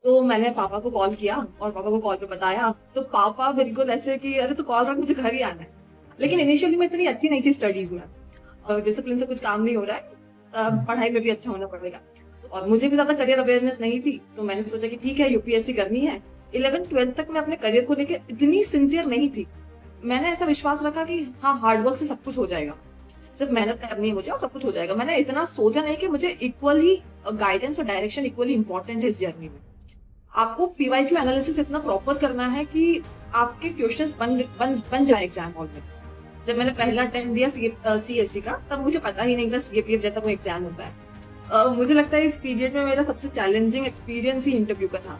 तो मैंने पापा को कॉल किया और पापा को कॉल पे बताया, तो पापा बिल्कुल ऐसे कि अरे तू कॉल रख, मुझे घर ही आना है। लेकिन इनिशियली मैं इतनी अच्छी नहीं थी स्टडीज में, और डिसिप्लिन से कुछ काम नहीं हो रहा है, पढ़ाई में भी अच्छा होना पड़ेगा। तो और मुझे भी ज्यादा करियर अवेयरनेस नहीं थी, तो मैंने सोचा कि ठीक है यूपीएससी करनी है। 11th 12th तक मैं अपने करियर को लेकर इतनी सिंसियर नहीं थी। मैंने ऐसा विश्वास रखा कि हाँ, हार्डवर्क से सब कुछ हो जाएगा, सिर्फ मेहनत करनी है मुझे और सब कुछ हो जाएगा। मैंने इतना सोचा नहीं कि मुझे इक्वली गाइडेंस और डायरेक्शन इक्वली इंपॉर्टेंट है इस जर्नी में। आपको पीवाईक्यू एनालिसिस इतना प्रॉपर करना है कि आपके क्वेश्चंस बन जाए एग्जाम हॉल में। जब मैंने पहला अटेम्प्ट दिया सीएससी का, तब मुझे पता ही नहीं था सीएपीएफ जैसा कोई एग्जाम होता है। मुझे लगता है इस पीरियड में मेरा सबसे चैलेंजिंग एक्सपीरियंस ही इंटरव्यू का था,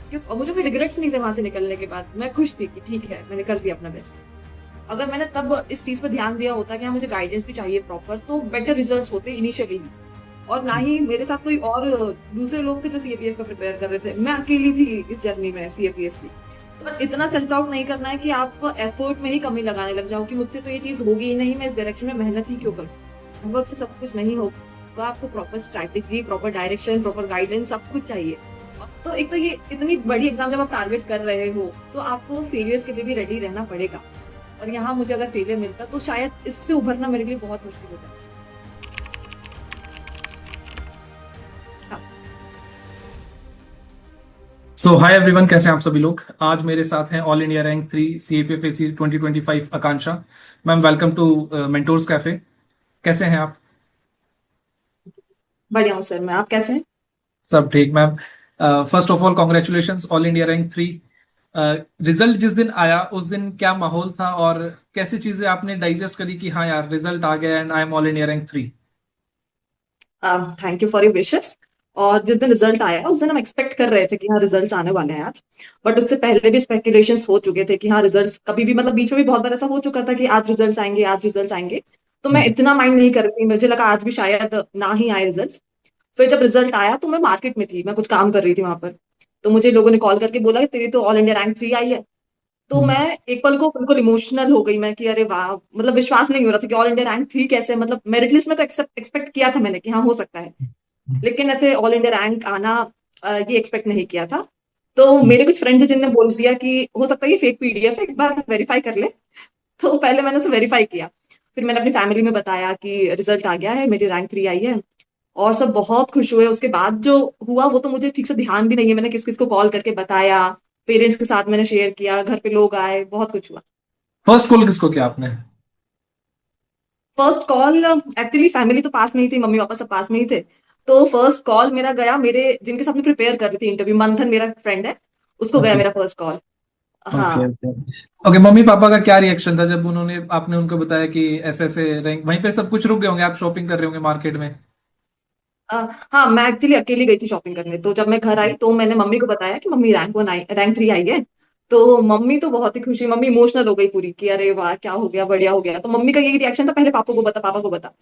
क्योंकि मुझे कोई रिग्रेट्स नहीं थे वहां से निकलने के बाद। मैं खुश थी कि ठीक है, मैंने कर दिया अपना बेस्ट। अगर मैंने तब इस चीज पर ध्यान दिया होता कि हाँ मुझे गाइडेंस भी चाहिए प्रॉपर, तो बेटर रिजल्ट्स होते इनिशियली ही। और ना ही मेरे साथ कोई और दूसरे लोग थे जो सीएपीएफ का प्रिपेयर कर रहे थे, मैं अकेली थी इस जर्नी में सीएपीएफ की। तो इतना सेल्फ डाउट नहीं करना है कि आप एफर्ट में ही कमी लगाने लग जाओ कि मुझसे तो ये चीज होगी ही नहीं, मैं इस डायरेक्शन में मेहनत ही क्यों करूँ। वक्त से सब कुछ नहीं होगा, आपको proper strategy, proper direction, proper guidance सब कुछ चाहिए। तो एक तो ये इतनी बड़ी एग्जाम जब आप टारगेट कर रहे हो, तो आपको फेलियर्स के लिए भी रेडी रहना पड़ेगा। और यहाँ मुझे अगर फेलियर मिलता तो शायद इससे उभरना मेरे लिए बहुत मुश्किल हो जाता। हाँ। सो हाय एवरीवन, कैसे हैं आप सभी लोग। आज मेरे साथ हैं all India rank 3 CAPF AC 2025 Akanksha ma'am. Welcome to Mentors Cafe. कैसे हैं आप? बढ़िया हूँ सर, मैं, आप कैसे हैं? सब ठीक ma'am. First of all congratulations, all India rank 3। Result जिस दिन आया उस दिन क्या माहौल था और कैसी चीजें आपने डाइजेस्ट करी कि हाँ यार रिजल्ट आ गया and I am all India rank 3? Thank you for your wishes. और जिस दिन रिजल्ट आया उस दिन हम एक्सपेक्ट कर रहे थे कि हाँ रिजल्ट्स आने वाले हैं आज। बट उससे पहले भी स्पेकुलेशंस हो चुके थे कि हाँ रिजल्ट्स कभी भी, मतलब बीच में भी बहुत बार ऐसा हो चुका था कि आज रिजल्ट्स आएंगे, आज रिजल्ट्स आएंगे। तो मैं इतना माइंड नहीं कर रही, मुझे लगा आज भी शायद ना ही आए रिजल्ट्स। फिर जब रिजल्ट आया तो मैं मार्केट में थी, मैं कुछ काम कर रही थी वहां पर। तो मुझे लोगों ने कॉल करके बोला कि तेरी तो ऑल इंडिया रैंक 3 आई है। तो मैं एक पल को बिल्कुल इमोशनल हो गई मैं कि अरे वाह, मतलब विश्वास नहीं हो रहा था कि ऑल इंडिया रैंक 3 कैसे, मतलब मेरिट लिस्ट में तो एक्सपेक्ट किया था मैंने कि हाँ हो सकता है, लेकिन ऐसे ऑल इंडिया रैंक आना ये एक्सपेक्ट नहीं किया था। तो मेरे कुछ फ्रेंड्स हैं जिनने बोल दिया कि हो सकता है ये फेक पीडीएफ है, एक बार वेरीफाई कर ले। तो पहले मैंने उसे वेरीफाई किया, फिर मैंने अपनी फैमिली में बताया कि रिजल्ट आ गया है, मेरी रैंक 3 आई है। और सब बहुत खुश हुए। उसके बाद जो हुआ वो तो मुझे ठीक से ध्यान भी नहीं है, मैंने किस किस को कॉल करके बताया, पेरेंट्स के साथ मैंने शेयर किया, घर पे लोग आए, बहुत कुछ हुआ। फर्स्ट कॉल किसको किया आपने? फर्स्ट कॉल, एक्चुअली फैमिली तो पास में ही थी, मम्मी पापा सब पास में ही थे। तो फर्स्ट कॉल मेरा गया मेरे, जिनके साथ मैं प्रिपेयर कर रही थी इंटरव्यू, मंथन मेरा फ्रेंड है, उसको गया ओके मेरा फर्स्ट कॉल। ओके हाँ। ओके। ओके, मम्मी पापा का क्या रिएक्शन था जब उन्होंने आपने उनको बताया कि ऐसे ऐसे रैंक? वहीं पे सब कुछ रुक गए होंगे, आप शॉपिंग कर रहे होंगे मार्केट में। अ, हाँ, मैं एक्चुअली अकेली गई थी शॉपिंग करने। तो जब मैं घर आई तो मैंने मम्मी को बताया कि मम्मी रैंक 1 आई, रैंक 3 आई है। तो मम्मी तो बहुत ही खुशी, मम्मी इमोशनल हो गई पूरी कि अरे वाह क्या हो गया, बढ़िया हो गया। तो मम्मी का यही रिएक्शन था, पहले पापा को बता, पापा को बता।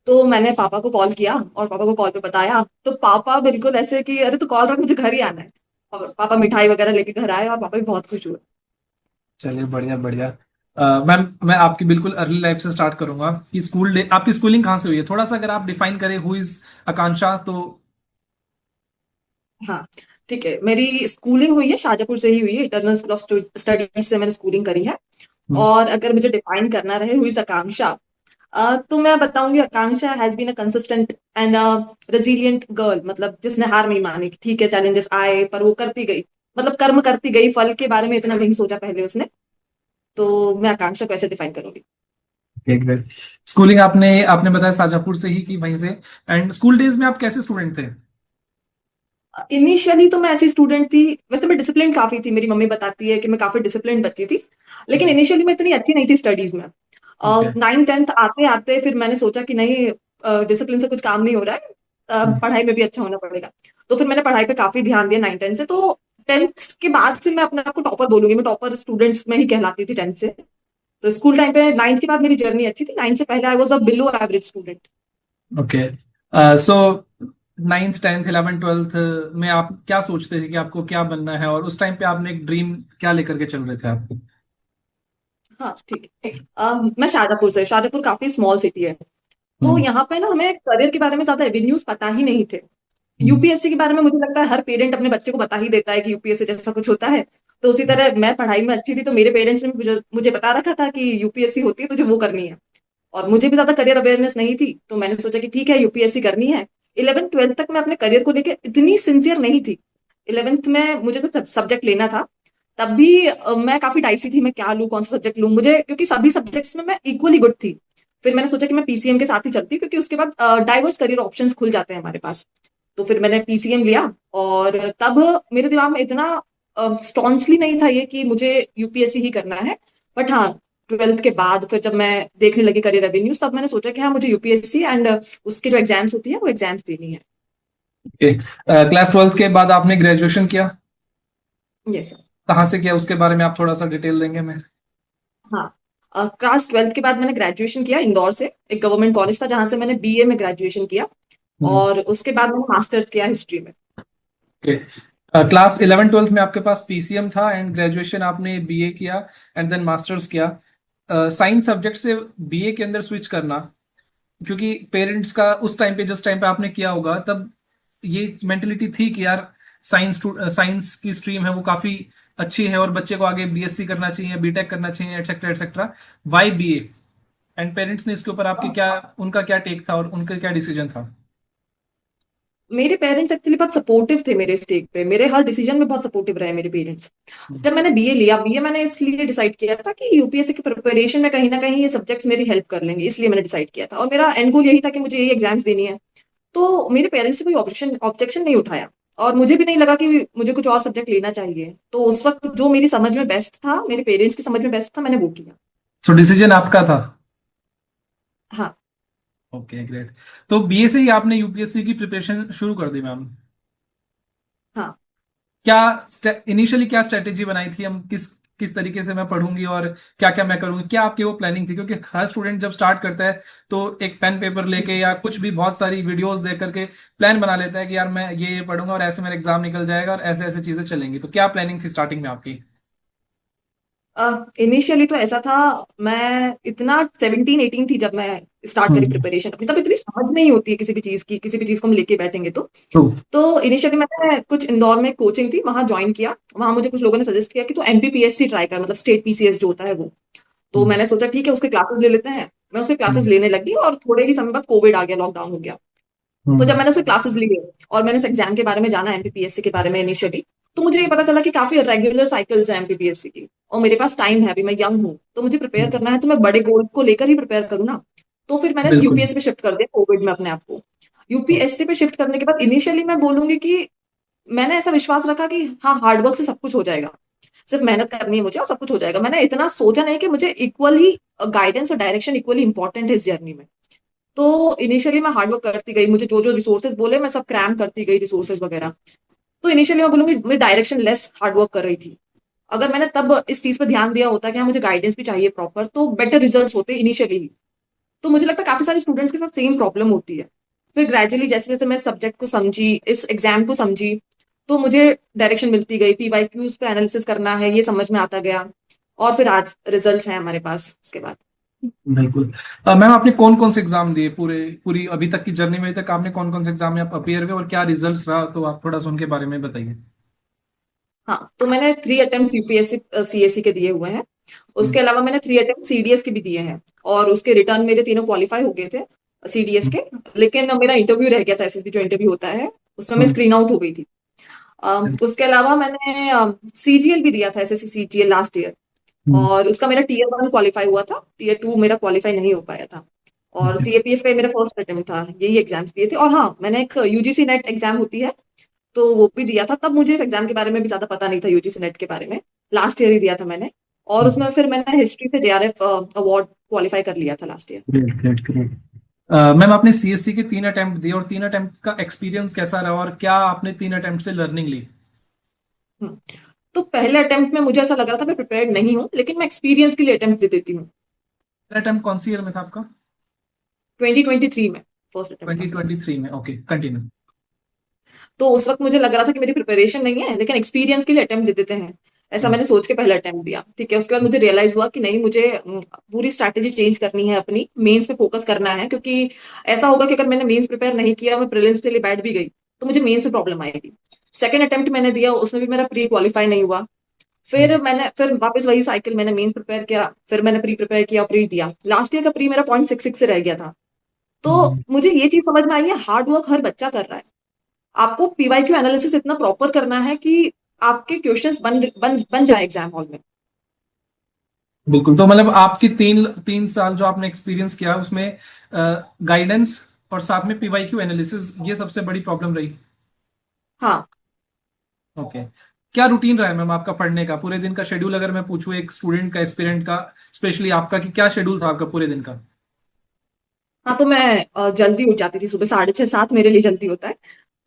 तो मैंने पापा को कॉल किया और पापा को कॉल पे बताया, तो पापा बिल्कुल ऐसे कि अरे तू कॉल रख, मुझे घर ही आना है। और पापा मिठाई वगैरह लेके घर आए और पापा भी बहुत खुश हुए। चलिए बढ़िया बढ़िया। मैम मैं आपकी बिल्कुल अर्ली लाइफ से स्टार्ट करूंगा कि स्कूल डे, आपकी स्कूलिंग कहाँ से हुई है, थोड़ा सा अगर आप डिफाइन करें हु इज आकांक्षा तो। हाँ, ठीक है, मेरी स्कूलिंग हुई है शाहजहापुर से ही हुई है, इंटरनल स्कूल ऑफ स्टडीज से मैंने स्कूलिंग करी है। हम्म, और अगर मुझे डिफाइन करना रहे हुई आकांक्षा, तो मैं बताऊंगी Akanksha has been a consistent and resilient girl, मतलब जिसने हार नहीं मानी कि ठीक है चैलेंजेस आए पर वो करती गई, मतलब कर्म करती गई, फल के बारे में इतना नहीं सोचा पहले उसने। तो मैं आकांक्षा को ऐसे डिफाइन करूंगी। एक मिनट। स्कूलिंग आपने आपने बताया शाहजहापुर से ही की, वहीं से। एंड स्कूल डेज में आप कैसे स्टूडेंट थे? इनिशियली तो मैं ऐसी स्टूडेंट थी, वैसे मैं डिसिप्लिन काफी थी, मेरी मम्मी बताती है कि मैं काफी डिसिप्लिन बच्ची थी। लेकिन इनिशियली मैं इतनी अच्छी नहीं थी स्टडीज में। ओके। 9th 10th आते आते फिर मैंने सोचा कि नहीं, डिसिप्लिन से कुछ काम नहीं हो रहा है, पढ़ाई में भी अच्छा होना पड़ेगा। तो फिर मैंने पढ़ाई पे काफी ध्यान दिया 9th 10th से। तो 10th के बाद से मैं अपने आप को टॉपर बोलूंगी, मैं टॉपर स्टूडेंट्स में ही कहलाती थी 10th से। तो स्कूल टाइम पे 9th के बाद मेरी जर्नी अच्छी थी, 9th से पहले I was a below average student. Okay. So ninth tenth 11th 12th में आप क्या सोचते थे कि आपको क्या बनना है, और उस टाइम पे आपने एक ड्रीम क्या लेकर के चल रहे थे आप? हाँ ठीक है। मैं शाहजहापुर से, शाहजहापुर काफी स्मॉल सिटी है। तो हम्म यहाँ पे ना हमें करियर के बारे में ज्यादा एवेन्यूज पता ही नहीं थे हम्म, यूपीएससी के बारे में मुझे लगता है हर पेरेंट अपने बच्चे को बता ही देता है कि यूपीएससी जैसा कुछ होता है। तो उसी तरह मैं पढ़ाई में अच्छी थी तो मेरे पेरेंट्स ने मुझे मुझे बता रखा था कि यूपीएससी होती है तुझे वो करनी है। और मुझे भी ज्यादा करियर अवेयरनेस नहीं थी तो मैंने सोचा कि ठीक है यूपीएससी करनी है। 11th 12th तक मैं अपने करियर को लेकर इतनी सिंसियर नहीं थी। 11th में मुझे तो सब्जेक्ट लेना था। तब भी मैं काफी डाइसी थी मैं क्या लूँ कौन सा सब्जेक्ट लूँ मुझे क्योंकि सभी सब्जेक्ट्स में मैं इक्वली गुड थी। फिर मैंने सोचा कि मैं पीसीएम के साथ ही चलती हूँ क्योंकि उसके बाद डाइवर्स करियर ऑप्शंस खुल जाते हैं हमारे पास। तो फिर मैंने पीसीएम लिया। और तब मेरे दिमाग में इतना स्टॉन्चली नहीं था ये कि मुझे यूपीएससी ही करना है। बट हाँ 12th के बाद फिर जब मैं देखने लगी करियर रेवेन्यूज तब मैंने सोचा कि हाँ मुझे यूपीएससी एंड उसके जो एग्जाम्स होती है वो एग्जाम्स देनी है। ओके। क्लास 12th के बाद आपने ग्रेजुएशन किया? Yes sir. कहाँ से किया उसके बारे में आप थोड़ा सा डिटेल देंगे मैं? हाँ क्लास 12th के बाद मैंने ग्रेजुएशन किया इंदौर से एक गवर्नमेंट कॉलेज था जहां से मैंने बीए में ग्रेजुएशन किया। हम्म। और उसके बाद मैंने मास्टर्स किया हिस्ट्री में। ओके। क्लास 11 12th में आपके पास पीसीएम था एंड ग्रेजुएशन आपने बीए किया एंड देन मास्टर्स किया। साइंस सब्जेक्ट से बीए के अंदर स्विच करना, क्योंकि पेरेंट्स का उस टाइम पे जिस टाइम पे आपने किया होगा तब ये मेंटेलिटी थी कि यार साइंस साइंस की स्ट्रीम है वो काफी अच्छी है और बच्चे को आगे बीएससी करना चाहिए, बीटेक करना चाहिए, etcetera etcetera. Why BA? And parents ने इसके ऊपर आपके क्या, उनका क्या टेक था और उनका क्या डिसीजन था? मेरे पेरेंट्स एक्चुअली बहुत सपोर्टिव थे मेरे स्टेक पे मेरे हर डिसीजन में बहुत सपोर्टिव रहे मेरे पेरेंट्स। जब मैंने बीए लिया बीए मैंने इसलिए डिसाइड किया था कि यूपीएससी की प्रिपरेशन में कहीं ना कहीं ये सब्जेक्ट्स मेरी हेल्प कर लेंगे इसलिए मैंने डिसाइड किया था और मेरा एंड गोल यही था कि मुझे यही एग्जाम्स देनी है। तो मेरे पेरेंट्स से कोई ऑब्जेक्शन ऑब्जेक्शन नहीं उठाया। और मुझे भी नहीं लगा कि मुझे कुछ और सब्जेक्ट लेना चाहिए तो उस वक्त जो मेरी समझ में बेस्ट था मेरे पेरेंट्स की समझ में बेस्ट था मैंने वो किया। सो डिसीजन आपका था? हाँ। Okay, great. तो बीए से ही आपने यूपीएससी की प्रिपरेशन शुरू कर दी मैम? हाँ। क्या इनिशियली क्या स्ट्रेटेजी बनाई थी, हम किस किस तरीके से मैं पढ़ूंगी और क्या क्या मैं करूंगी, क्या आपकी वो प्लानिंग थी? क्योंकि हर स्टूडेंट जब स्टार्ट करता है तो एक पेन पेपर लेके या कुछ भी बहुत सारी वीडियोस देख करके प्लान बना लेता है कि यार मैं ये पढ़ूंगा और ऐसे मेरा एग्जाम निकल जाएगा और ऐसे ऐसे चीजें चलेंगी। तो क्या प्लानिंग थी स्टार्टिंग में आपकी? इनिशियली तो ऐसा था मैं इतना 17 18 थी जब मैं स्टार्ट करी हम्म। प्रिपरेशन अपनी तब इतनी समझ नहीं होती है किसी भी चीज की किसी भी चीज को हम लेके बैठेंगे तो। ट्रू। तो इनिशियली मैंने कुछ इंदौर में कोचिंग थी वहां ज्वाइन किया वहां मुझे कुछ लोगों ने सजेस्ट किया कि तू एमपीपीएससी ट्राई कर मतलब स्टेट पीसीएस जो होता है वो। तो हम्म। मैंने सोचा ठीक है उसके क्लासेस ले लेते हैं। मैं उसके क्लासेस हम्म। लेने लगी और थोड़े ही समय बाद कोविड आ गया लॉकडाउन हो गया। तो जब हम्म। मैंने उसके क्लासेस लिए और मैंने उस एग्जाम के बारे में जाना एमपीपीएससी के बारे में इनिशियली तो मुझे ये पता चला कि काफी रेगुलर साइकिल्स है एमपीपीएससी की। और मेरे पास टाइम है अभी मैं यंग हूँ तो मुझे प्रिपेयर हम्म। करना है तो मैं बड़े गोल को लेकर ही प्रिपेयर करूँ ना। तो फिर मैंने बिल्कुल। यूपीएससी पे शिफ्ट कर दिया कोविड में अपने आप को। यूपीएससी पे शिफ्ट करने के बाद इनिशियली मैं बोलूंगी कि मैंने ऐसा विश्वास रखा कि हाँ हार्डवर्क से सब कुछ हो जाएगा। सिर्फ मेहनत करनी है मुझे और सब कुछ हो जाएगा मैंने इतना सोचा नहीं कि मुझे इक्वली गाइडेंस और डायरेक्शन इक्वली इंपॉर्टेंट है इस जर्नी में। तो इनिशियली मैं हार्डवर्क करती गई मुझे जो जो रिसोर्सेज बोले मैं सब क्रैम करती गई रिसोर्सेज वगैरह। तो इनिशियली मैं बोलूंगी मैं डायरेक्शन लेस हार्डवर्क कर रही थी। अगर मैंने तब इस चीज पर ध्यान दिया होता कि हाँ मुझे गाइडेंस भी चाहिए प्रॉपर तो बेटर रिजल्ट्स होते इनिशियली ही। तो मुझे लगता है काफी सारे स्टूडेंट्स के साथ सेम प्रॉब्लम होती है। फिर ग्रेजुअली जैसे जैसे मैं सब्जेक्ट को समझी इस एग्जाम को समझी तो मुझे डायरेक्शन मिलती गई पीवाईक्यूज पे एनालिसिस करना है ये समझ में आता गया। और फिर आज रिजल्ट्स हैं हमारे पास इसके बाद। बिल्कुल। मैम आपने कौन कौन से एग्जाम दिए पूरे पूरी अभी तक की जर्नी में? अभी तक आपने कौन कौन से एग्जाम में आप अपियर हुए और क्या रिजल्ट्स रहा, तो आप थोड़ा सा उनके बारे में बताइए। हाँ तो मैंने 3 अटेम्प्ट यूपीएससी सीएससी के दिए हुए हैं। उसके हम्म। अलावा मैंने 3 अटेम्प्ट सीडीएस के भी दिए हैं। और उसके रिटर्न मेरे तीनों क्वालिफाई हो गए थे सीडीएस हम्म। के। लेकिन मेरा इंटरव्यू रह गया था एसएसबी जो इंटरव्यू होता है उसमें मैं हम्म। स्क्रीन आउट हो गई थी। उसके अलावा मैंने सीजीएल भी दिया था एसएससी सीजीएल लास्ट ईयर। हम्म। और उसका मेरा टीयर 1 क्वालिफाई हुआ था टीयर 2 मेरा क्वालिफाई नहीं हो पाया था। और ओके। सीएपीएफ का मेरा फर्स्ट अटेम्प्ट था यही एग्जाम्स दिए थे और हाँ मैंने एक यूजीसी नेट एग्जाम होती है तो वो भी दिया था तब मुझे इस एग्जाम के बारे में भी ज्यादा पता नहीं था यूजीसी नेट के बारे में। लास्ट ईयर ही दिया था मैंने। और उसमें फिर मैंने हिस्ट्री से जेआरएफ अवार्ड क्वालिफाई कर लिया था last year. Great great great. Ma'am आपने सीएससी के 3 अटेम्प्ट दिए और 3 अटेम्प्ट का एक्सपीरियंस कैसा रहा और क्या आपने 3 अटेम्प्ट से लर्निंग ली? तो पहले अटेम्प्ट में मुझे ऐसा लग रहा था मैं प्रिपेयर्ड नहीं हूँ लेकिन मैं एक्सपीरियंस के लिए अटेम्प्ट दे देती हूँ। पहला अटेम्प्ट कौन सी ईयर में था आपका? 2023 में फर्स्ट अटेम्प्ट था मेरा। 2023 में? Okay, continue. तो उस वक्त मुझे लग रहा था कि मेरी प्रिपरेशन नहीं है लेकिन एक्सपीरियंस के लिए अटेम्प्ट दे देते हैं। ऐसा मैंने सोच के पहला अटेम्प्ट दिया ठीक है उसके बाद मुझे रियलाइज हुआ कि नहीं मुझे पूरी स्ट्रैटेजी चेंज करनी है अपनी मेंस पे फोकस करना है क्योंकि ऐसा होगा कि अगर मैंने मेंस प्रिपेयर नहीं किया मैं प्रीलिम्स के लिए बैठ भी गई तो मुझे मेंस में प्रॉब्लम आएगी। सेकंड अटेम्प्ट मैंने दिया, उसमें भी मेरा प्री क्वालिफाई नहीं हुआ। फिर वापस वही साइकिल, मैंने मेंस प्रिपेयर किया, फिर मैंने प्री प्रिपेयर किया, प्री दिया। लास्ट ईयर का प्री मेरा 0.66 से रह गया था। तो मुझे ये चीज समझ में आई है, हार्ड वर्क हर बच्चा कर रहा है। आपको पीवाईक्यू एनालिसिस इतना प्रॉपर करना है कि आपके क्वेश्चंस बन बन बन जाए एग्जाम हॉल में। बिल्कुल। तो मतलब आपकी तीन तीन साल जो आपने एक्सपीरियंस किया उसमें गाइडेंस और साथ में पीवाईक्यू एनालिसिस ये सबसे बड़ी प्रॉब्लम रही। हाँ। ओके। क्या रूटीन रहा है मैम आपका पढ़ने का, पूरे दिन का शेड्यूल अगर मैं पूछूं एक स्टूडेंट का, एस्पिरेंट का, स्पेशली आपका, कि क्या शेड्यूल था आपका पूरे दिन का? हाँ, तो मैं जल्दी उठ जाती थी, सुबह 6:30 7 मेरे लिए जल्दी होता है।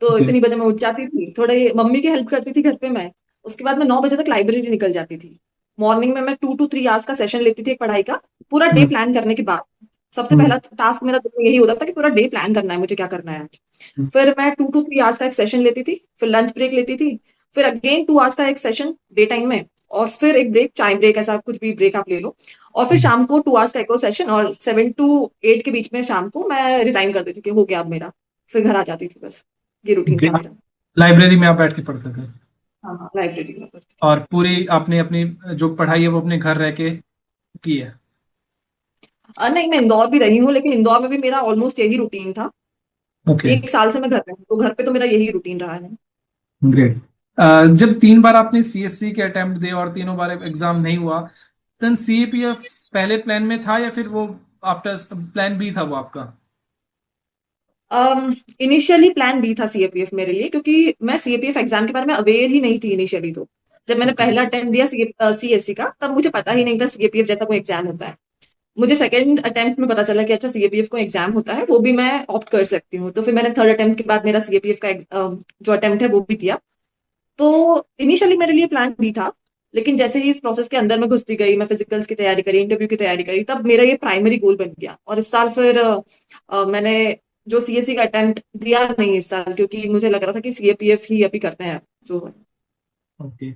तो ओके। इतनी बजे मैं उठ जाती थी, थोड़े मम्मी की हेल्प करती थी घर पे मैं। उसके बाद मैं 9 बजे तक लाइब्रेरी निकल जाती थी। मॉर्निंग में मैं 2 to 3 आवर्स का सेशन लेती थी एक पढ़ाई का, पूरा डे हम्म। प्लान करने के बाद। सबसे हम्म। पहला टास्क मेरा दिन में यही होता था कि पूरा डे प्लान करना है, मुझे क्या करना है आज। हम्म। फिर मैं 2 to 3 आवर्स का एक सेशन लेती थी, फिर लंच ब्रेक लेती थी, फिर अगेन 2 आवर्स का एक सेशन डे टाइम में, और फिर एक ब्रेक, चाय ब्रेक, ऐसा कुछ भी ब्रेक आप ले लो। और फिर हम्म। शाम को 2 आवर्स का एक और सेशन, और 7 to 8 के बीच में शाम को मैं रिजाइन कर देती थी कि हो गया अब मेरा। फिर घर आ जाती थी बस। ये रूटीन ओके। था मेरा। लाइब्रेरी में आप बैठ के पढ़ते थे हाँ हाँ, लाइब्रेरी में पढ़ती थी। और पूरी आपने अपनी जो पढ़ाई है वो अपने घर रह के की है? नहीं, मैं इंदौर भी रही हूँ, लेकिन इंदौर में भी मेरा ऑलमोस्ट यही रूटीन था। ओके। 1 साल से मैं घर पे हूँ, तो घर पे तो मेरा यही रूटीन रहा है। ग्रेट। जब तीन बार आपने सीएससी के अटेम्प्ट दिए और तीनों बार एग्जाम नहीं हुआ, देन सीएपीएफ पहले प्लान में था या फिर वो आफ्टर प्लान बी था वो आपका? इनिशियली प्लान बी था सीएपीएफ मेरे लिए, क्योंकि मैं सीएपीएफ एग्जाम के बारे में अवेयर ही नहीं थी इनिशियली। तो जब मैंने ओके। पहला अटेम्प्ट दिया सीएससी का, तब मुझे पता ही नहीं था सीएपीएफ जैसा कोई एग्जाम होता है। मुझे सेकंड अटेम्प्ट में पता चला कि अच्छा सीएपीएफ को एग्जाम होता है, वो भी मैं ऑप्ट कर सकती हूँ। तो फिर मैंने थर्ड अटेम्प्ट के बाद मेरा सीएपीएफ का जो अटेम्प्ट है वो भी दिया। तो इनिशियली मेरे लिए प्लान बी था, लेकिन जैसे ही इस प्रोसेस के अंदर मैं घुसती गई, मैं फिजिकल्स की तैयारी करी, इंटरव्यू की तैयारी करी, तब मेरा ये प्राइमरी गोल बन गया। और इस साल फिर मैंने जो सीएससी का अटेम्प्ट दिया नहीं इस साल, क्योंकि मुझे लग रहा था कि सीएपीएफ ही अभी करते हैं जो है। ओके।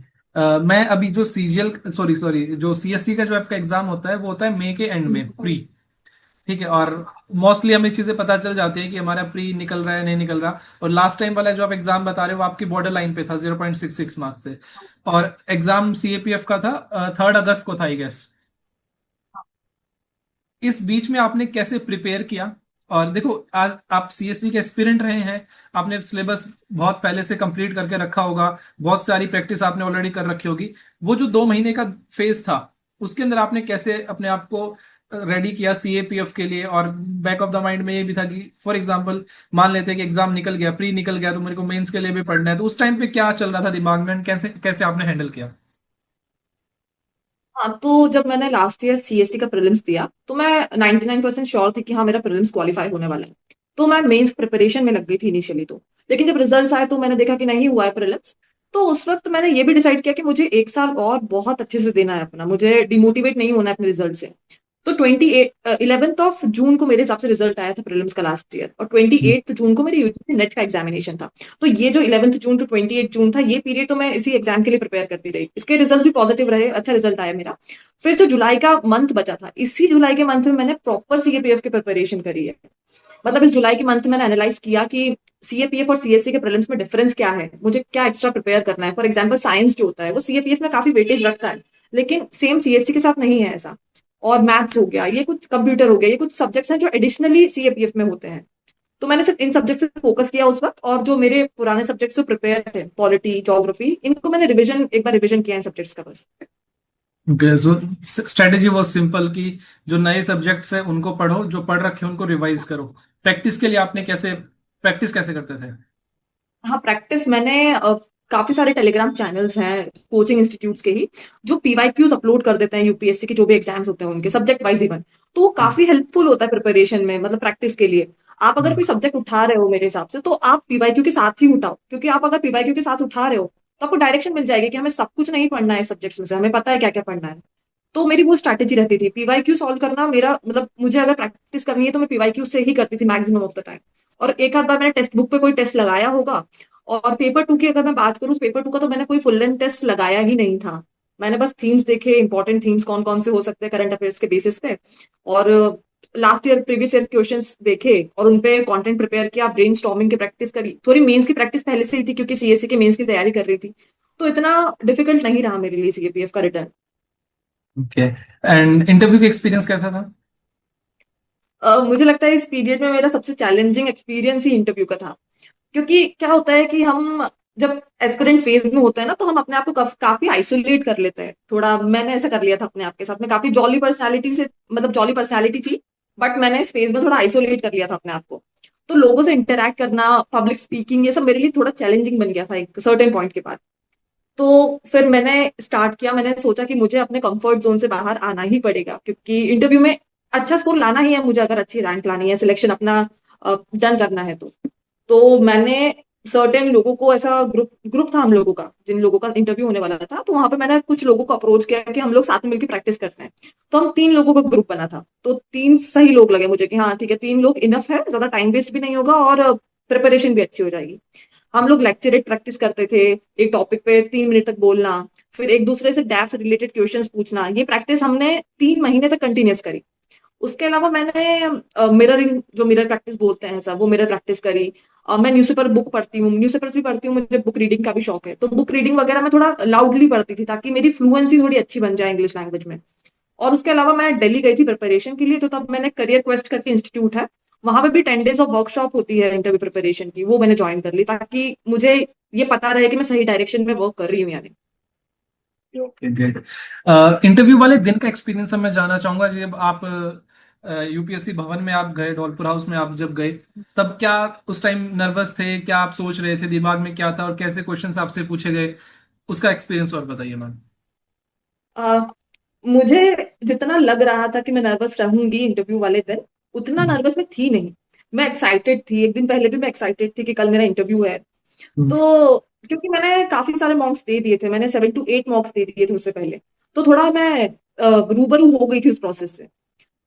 मैं अभी जो सीजीएल, सॉरी सॉरी, जो सीएससी का जो आपका एग्जाम होता है वो होता है मई के एंड में, प्री। ठीक है। और मोस्टली हमें चीजें पता चल जाती है कि हमारा प्री निकल रहा है नहीं निकल रहा। और लास्ट टाइम वाला जो आप एग्जाम बता रहे हो वो आपकी बॉर्डर लाइन पे था, 0.66 मार्क्स थे। और एग्जाम सीएपीएफ का था 3 अगस्त को था आई गेस। इस बीच में आपने कैसे प्रिपेयर किया? और देखो, आज आप सीएससी के एस्पिरेंट रहे हैं, आपने सिलेबस बहुत पहले से कंप्लीट करके रखा होगा, बहुत सारी प्रैक्टिस आपने ऑलरेडी कर रखी होगी। वो जो 2 महीने का फेज था उसके अंदर आपने कैसे अपने आप को रेडी किया सीएपीएफ के लिए? और बैक ऑफ द माइंड में ये भी था कि फॉर एग्जांपल मान लेते हैं कि एग्जाम निकल गया, प्री निकल गया, तो मेरे को मेंस के लिए भी पढ़ना है, तो उस टाइम पे क्या चल रहा था दिमाग में, कैसे कैसे आपने हैंडल किया? हाँ, तो जब मैंने लास्ट ईयर सीएससी का प्रीलिम्स दिया, तो मैं 99% श्योर थी कि हाँ, मेरा प्रीलिम्स क्वालिफाई होने वाला है। तो मैं मेंस प्रिपरेशन में लग गई थी इनिशियली। तो लेकिन जब रिजल्ट्स आए तो मैंने देखा कि नहीं हुआ है प्रीलिम्स। तो उस वक्त मैंने ये भी डिसाइड किया कि मुझे 1 साल और बहुत अच्छे से देना है अपना, मुझे डिमोटिवेट नहीं होना है अपने रिजल्ट से। तो 11 जून को मेरे हिसाब से रिजल्ट आया था प्रीलिम्स का लास्ट ईयर, और 28 जून को मेरी यूजीसी नेट का एग्जामिनेशन था। तो ये जो 11 जून टू 28 जून था, ये पीरियड तो मैं इसी एग्जाम के लिए प्रिपेयर करती रही। इसके रिजल्ट भी पॉजिटिव रहे, अच्छा रिजल्ट आया मेरा। फिर जो जुलाई का मंथ बचा था, इसी जुलाई के मंथ में मैंने प्रॉपर सीएपीएफ की प्रिपरेशन करी है। मतलब इस जुलाई के मंथ में मैंने एनालाइज किया कि सीएपीएफ और सीएससी के प्रीलिम्स में डिफरेंस क्या है, मुझे क्या एक्स्ट्रा प्रिपेयर करना है। फॉर एग्जाम्पल साइंस जो होता है वो सीएपीएफ में काफी वेटेज रखता है, लेकिन सेम सीएससी के साथ नहीं है ऐसा। और मैथ्स हो गया, ये कुछ कंप्यूटर हो गया, ये कुछ सब्जेक्ट्स हैं जो एडिशनली सीएपीएफ में होते हैं। तो मैंने सिर्फ इन सब्जेक्ट पे फोकस किया उस वक्त, और जो मेरे पुराने सब्जेक्ट्स जो प्रिपेयर थे, पॉलिटी, ज्योग्राफी, इनको मैंने रिवीजन, एक बार रिवीजन किया इन सब्जेक्ट्स का बस। ओके। सो स्ट्रेटेजी बहुत सिंपल कि जो नए सब्जेक्ट्स हैं उनको पढ़ो, जो पढ़ रखे हैं उनको रिवाइज करो। प्रैक्टिस के लिए आपने कैसे प्रैक्टिस कैसे करते थे? हाँ, प्रैक्टिस मैंने काफी सारे टेलीग्राम चैनल्स हैं कोचिंग इंस्टीट्यूट्स के ही, जो पीवाईक्यूज अपलोड कर देते हैं यूपीएससी के जो भी एग्जाम्स होते हैं उनके, सब्जेक्ट वाइज इवन। तो वो काफी हेल्पफुल होता है प्रिपरेशन में, मतलब प्रैक्टिस के लिए। आप अगर कोई सब्जेक्ट उठा रहे हो मेरे हिसाब से, तो आप पीवाईक्यू के साथ ही उठाओ, क्योंकि आप अगर पीवाईक्यू के साथ उठा रहे हो तो आपको डायरेक्शन मिल जाएगी कि हमें सब कुछ नहीं पढ़ना है सब्जेक्ट्स में से, हमें पता है क्या क्या पढ़ना है। तो मेरी वो स्ट्रैटेजी रहती थी, पीवाईक्यू सॉल्व करना मेरा, मतलब मुझे अगर प्रैक्टिस करनी है तो मैं पीवाईक्यू से ही करती थी मैक्सिमम ऑफ द टाइम। और एक आध बार मैंने टेक्स्ट बुक पे कोई टेस्ट लगाया होगा। और पेपर टू की अगर मैं बात करूँ, पेपर टू का तो मैंने कोई फुल लेंथ टेस्ट लगाया ही नहीं था। मैंने बस थीम्स देखे, इंपॉर्टेंट थीम्स कौन कौन से हो सकते हैं करंट अफेयर्स के बेसिस पे। और last year previous year questions देखे और उन पे कंटेंट प्रिपेयर किया, ब्रेनस्टॉर्मिंग की प्रैक्टिस करी, थोड़ी मेंस की प्रैक्टिस पहले से ही थी क्योंकि सीएससी के मेंस की तैयारी कर रही थी, तो इतना डिफिकल्ट नहीं रहा मेरे लिए सीएपीएफ का रिटर्न। ओके। एंड इंटरव्यू का एक्सपीरियंस कैसा था? मुझे लगता है इस पीरियड में मेरा सबसे चैलेंजिंग एक्सपीरियंस ही इंटरव्यू का था, क्योंकि क्या होता है कि हम जब एस्पिरेंट फेज में होते हैं ना, तो हम अपने आप को काफी आइसोलेट कर लेते हैं थोड़ा। मैंने ऐसा कर लिया था अपने आप के साथ में, काफी जॉली पर्सनालिटी से, मतलब जॉली पर्सनालिटी थी, बट मैंने इस फेज में थोड़ा आइसोलेट कर लिया था अपने आप को। तो लोगों से इंटरेक्ट करना, पब्लिक स्पीकिंग, ये सब मेरे लिए थोड़ा चैलेंजिंग बन गया था एक सर्टेन पॉइंट के बाद। तो फिर मैंने स्टार्ट किया, मैंने सोचा कि मुझे अपने कंफर्ट जोन से बाहर आना ही पड़ेगा, क्योंकि इंटरव्यू में अच्छा स्कोर लाना ही है मुझे, अगर अच्छी रैंक लानी है, सिलेक्शन अपना डन करना है तो मैंने सर्टेन लोगों को, ऐसा ग्रुप ग्रुप था हम लोगों का, जिन लोगों का इंटरव्यू होने वाला था, तो वहां पे मैंने कुछ लोगों को अप्रोच किया कि हम लोग साथ में मिलकर प्रैक्टिस करते हैं। तो हम 3 लोगों का ग्रुप बना था, तो 3 सही लोग लगे मुझे कि हाँ ठीक है, 3 लोग इनफ है, ज्यादा टाइम वेस्ट भी नहीं होगा और प्रिपरेशन भी अच्छी हो जाएगी। हम लोग लेक्चरेट प्रैक्टिस करते थे, एक टॉपिक पे 3 मिनट तक बोलना, फिर एक दूसरे से डेफ रिलेटेड क्वेश्चंस पूछना, ये प्रैक्टिस हमने 3 महीने तक कंटिन्यूस करी। उसके अलावा मैंने मिररिंग, जो मिरर प्रैक्टिस बोलते हैं सब, वो मिरर प्रैक्टिस करी। मैं न्यूज़पेपर बुक पढ़ती हूँ, न्यूज़पेपर्स भी पढ़ती हूँ, मुझे बुक रीडिंग का भी शौक है, तो बुक रीडिंग वगैरह मैं थोड़ा लाउडली पढ़ती थी ताकि मेरी फ्लुएंसी थोड़ी अच्छी बन जाए इंग्लिश लैंग्वेज में। और उसके अलावा मैं दिल्ली गई थी प्रिपरेशन के लिए, तो तब मैंने करियर क्वेस्ट करके इंस्टीट्यूट है, वहां पे भी 10 डेज ऑफ वर्कशॉप होती है इंटरव्यू प्रिपरेशन की, वो मैंने ज्वाइन कर ली ताकि मुझे ये पता रहे कि मैं सही डायरेक्शन में वर्क कर रही हूँ या नहीं। Okay, great. इंटरव्यू वाले दिन का एक्सपीरियंस मैं जानना चाहूंगा। जब आप यूपीएससी भवन में आप गए, धौलपुर हाउस में आप जब गए, तब क्या उस टाइम नर्वस थे? क्या आप सोच रहे थे? दिमाग में क्या था और कैसे क्वेश्चंस आपसे पूछे गए? उसका एक्सपीरियंस और बताइए मैम। अ, मुझे जितना लग रहा था कि मैं नर्वस रहूंगी इंटरव्यू वाले दिन, उतना हम्म। नर्वस मैं थी नहीं। मैं एक्साइटेड थी, एक दिन पहले भी मैं एक्साइटेड थी कि कल मेरा इंटरव्यू है। हम्म। तो क्योंकि मैंने काफी सारे मॉक्स दे दिए थे, मैंने 7 to 8 मॉक्स दे दिए थे उससे पहले, तो थोड़ा मैं रूबरू हो गई थी उस प्रोसेस से।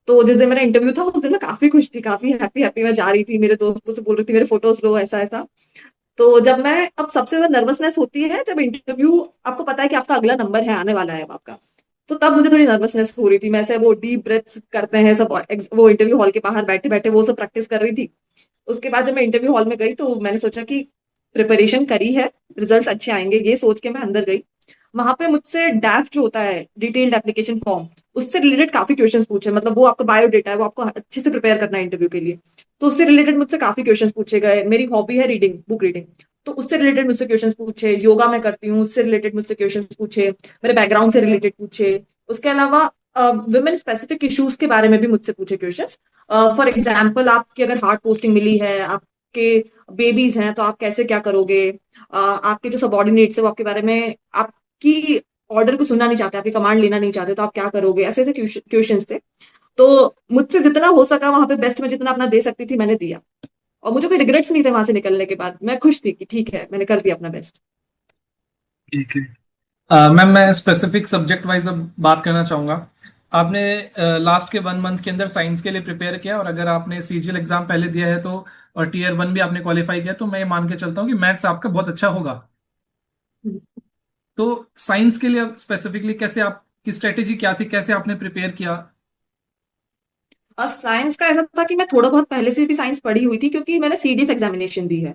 तो जिस दिन मेरा इंटरव्यू था, उस दिन मैं काफी खुश थी, काफी हैप्पी हैप्पी मैं जा रही थी, मेरे दोस्तों से बोल रही थी मेरे फोटोज लो, ऐसा ऐसा। तो जब मैं, अब सबसे ज्यादा नर्वसनेस होती है जब इंटरव्यू, आपको पता है कि आपका अगला नंबर है, आने वाला है अब आपका, तो तब मुझे थोड़ी नर्वसनेस हो रही थी। मैं ऐसे वो डीप ब्रेथ्स करते हैं सब, वो इंटरव्यू हॉल के बाहर बैठे बैठे वो सब प्रैक्टिस कर रही थी। उसके बाद जब मैं इंटरव्यू हॉल में गई, तो मैंने सोचा कि प्रिपरेशन करी है, रिजल्ट्स अच्छे आएंगे, ये सोच के मैं अंदर गई। वहां पे मुझसे डैफ जो होता है, डिटेल्ड एप्लीकेशन फॉर्म, उससे रिलेटेड काफी क्वेश्चंस पूछे, मतलब वो आपका बायोडेटा है, वो आपको अच्छे से प्रिपेयर करना है इंटरव्यू के लिए। तो उससे रिलेटेड मुझसे काफी क्वेश्चंस पूछे गए। मेरी हॉबी है रीडिंग, बुक रीडिंग, तो उससे रिलेटेड मुझसे क्वेश्चंस पूछे। योगा मैं करती हूँ, उससे रिलेटेड मुझसे क्वेश्चंस पूछे, मेरे बैकग्राउंड से रिलेटेड पूछे। उसके अलावा वुमेन स्पेसिफिक इश्यूज के बारे में भी मुझसे पूछे क्वेश्चंस। फॉर एग्जाम्पल, आपकी अगर हार्ड पोस्टिंग मिली है, आपके बेबीज हैं, तो आप कैसे क्या करोगे? आपके जो सबॉर्डिनेट्स है वो आपके बारे में, आपकी ऑर्डर को सुनना नहीं चाहते, आपकी कमांड लेना नहीं चाहते, तो आप क्या करोगे? ऐसे ऐसे क्वेश्चंस थे। तो मुझसे जितना हो सका वहां पे बेस्ट में जितना अपना दे सकती थी मैंने दिया, और मुझे कोई रिग्रेट्स नहीं थे वहां से निकलने के बाद। मैं खुश थी कि ठीक है, मैंने कर दिया अपना बेस्ट। ठीक है। मैम, मैं स्पेसिफिक सब्जेक्ट वाइज अब बात करना चाहूंगा। आपने लास्ट के 1 मंथ के अंदर साइंस के लिए प्रिपेयर किया, और अगर आपने सीजीएल एग्जाम पहले दिया है तो, और टीयर 1 भी आपने क्वालिफाई किया, तो मैं ये मान के चलता हूँ कि मैथ्स आपका बहुत अच्छा होगा। तो साइंस के लिए स्पेसिफिकली कैसे, आपकी स्ट्रेटेजी क्या थी? कैसे आपने प्रिपेयर किया? और साइंस का ऐसा था कि मैं थोड़ा बहुत पहले से भी साइंस पढ़ी हुई थी, क्योंकि मैंने सीडीएस एग्जामिनेशन दी है।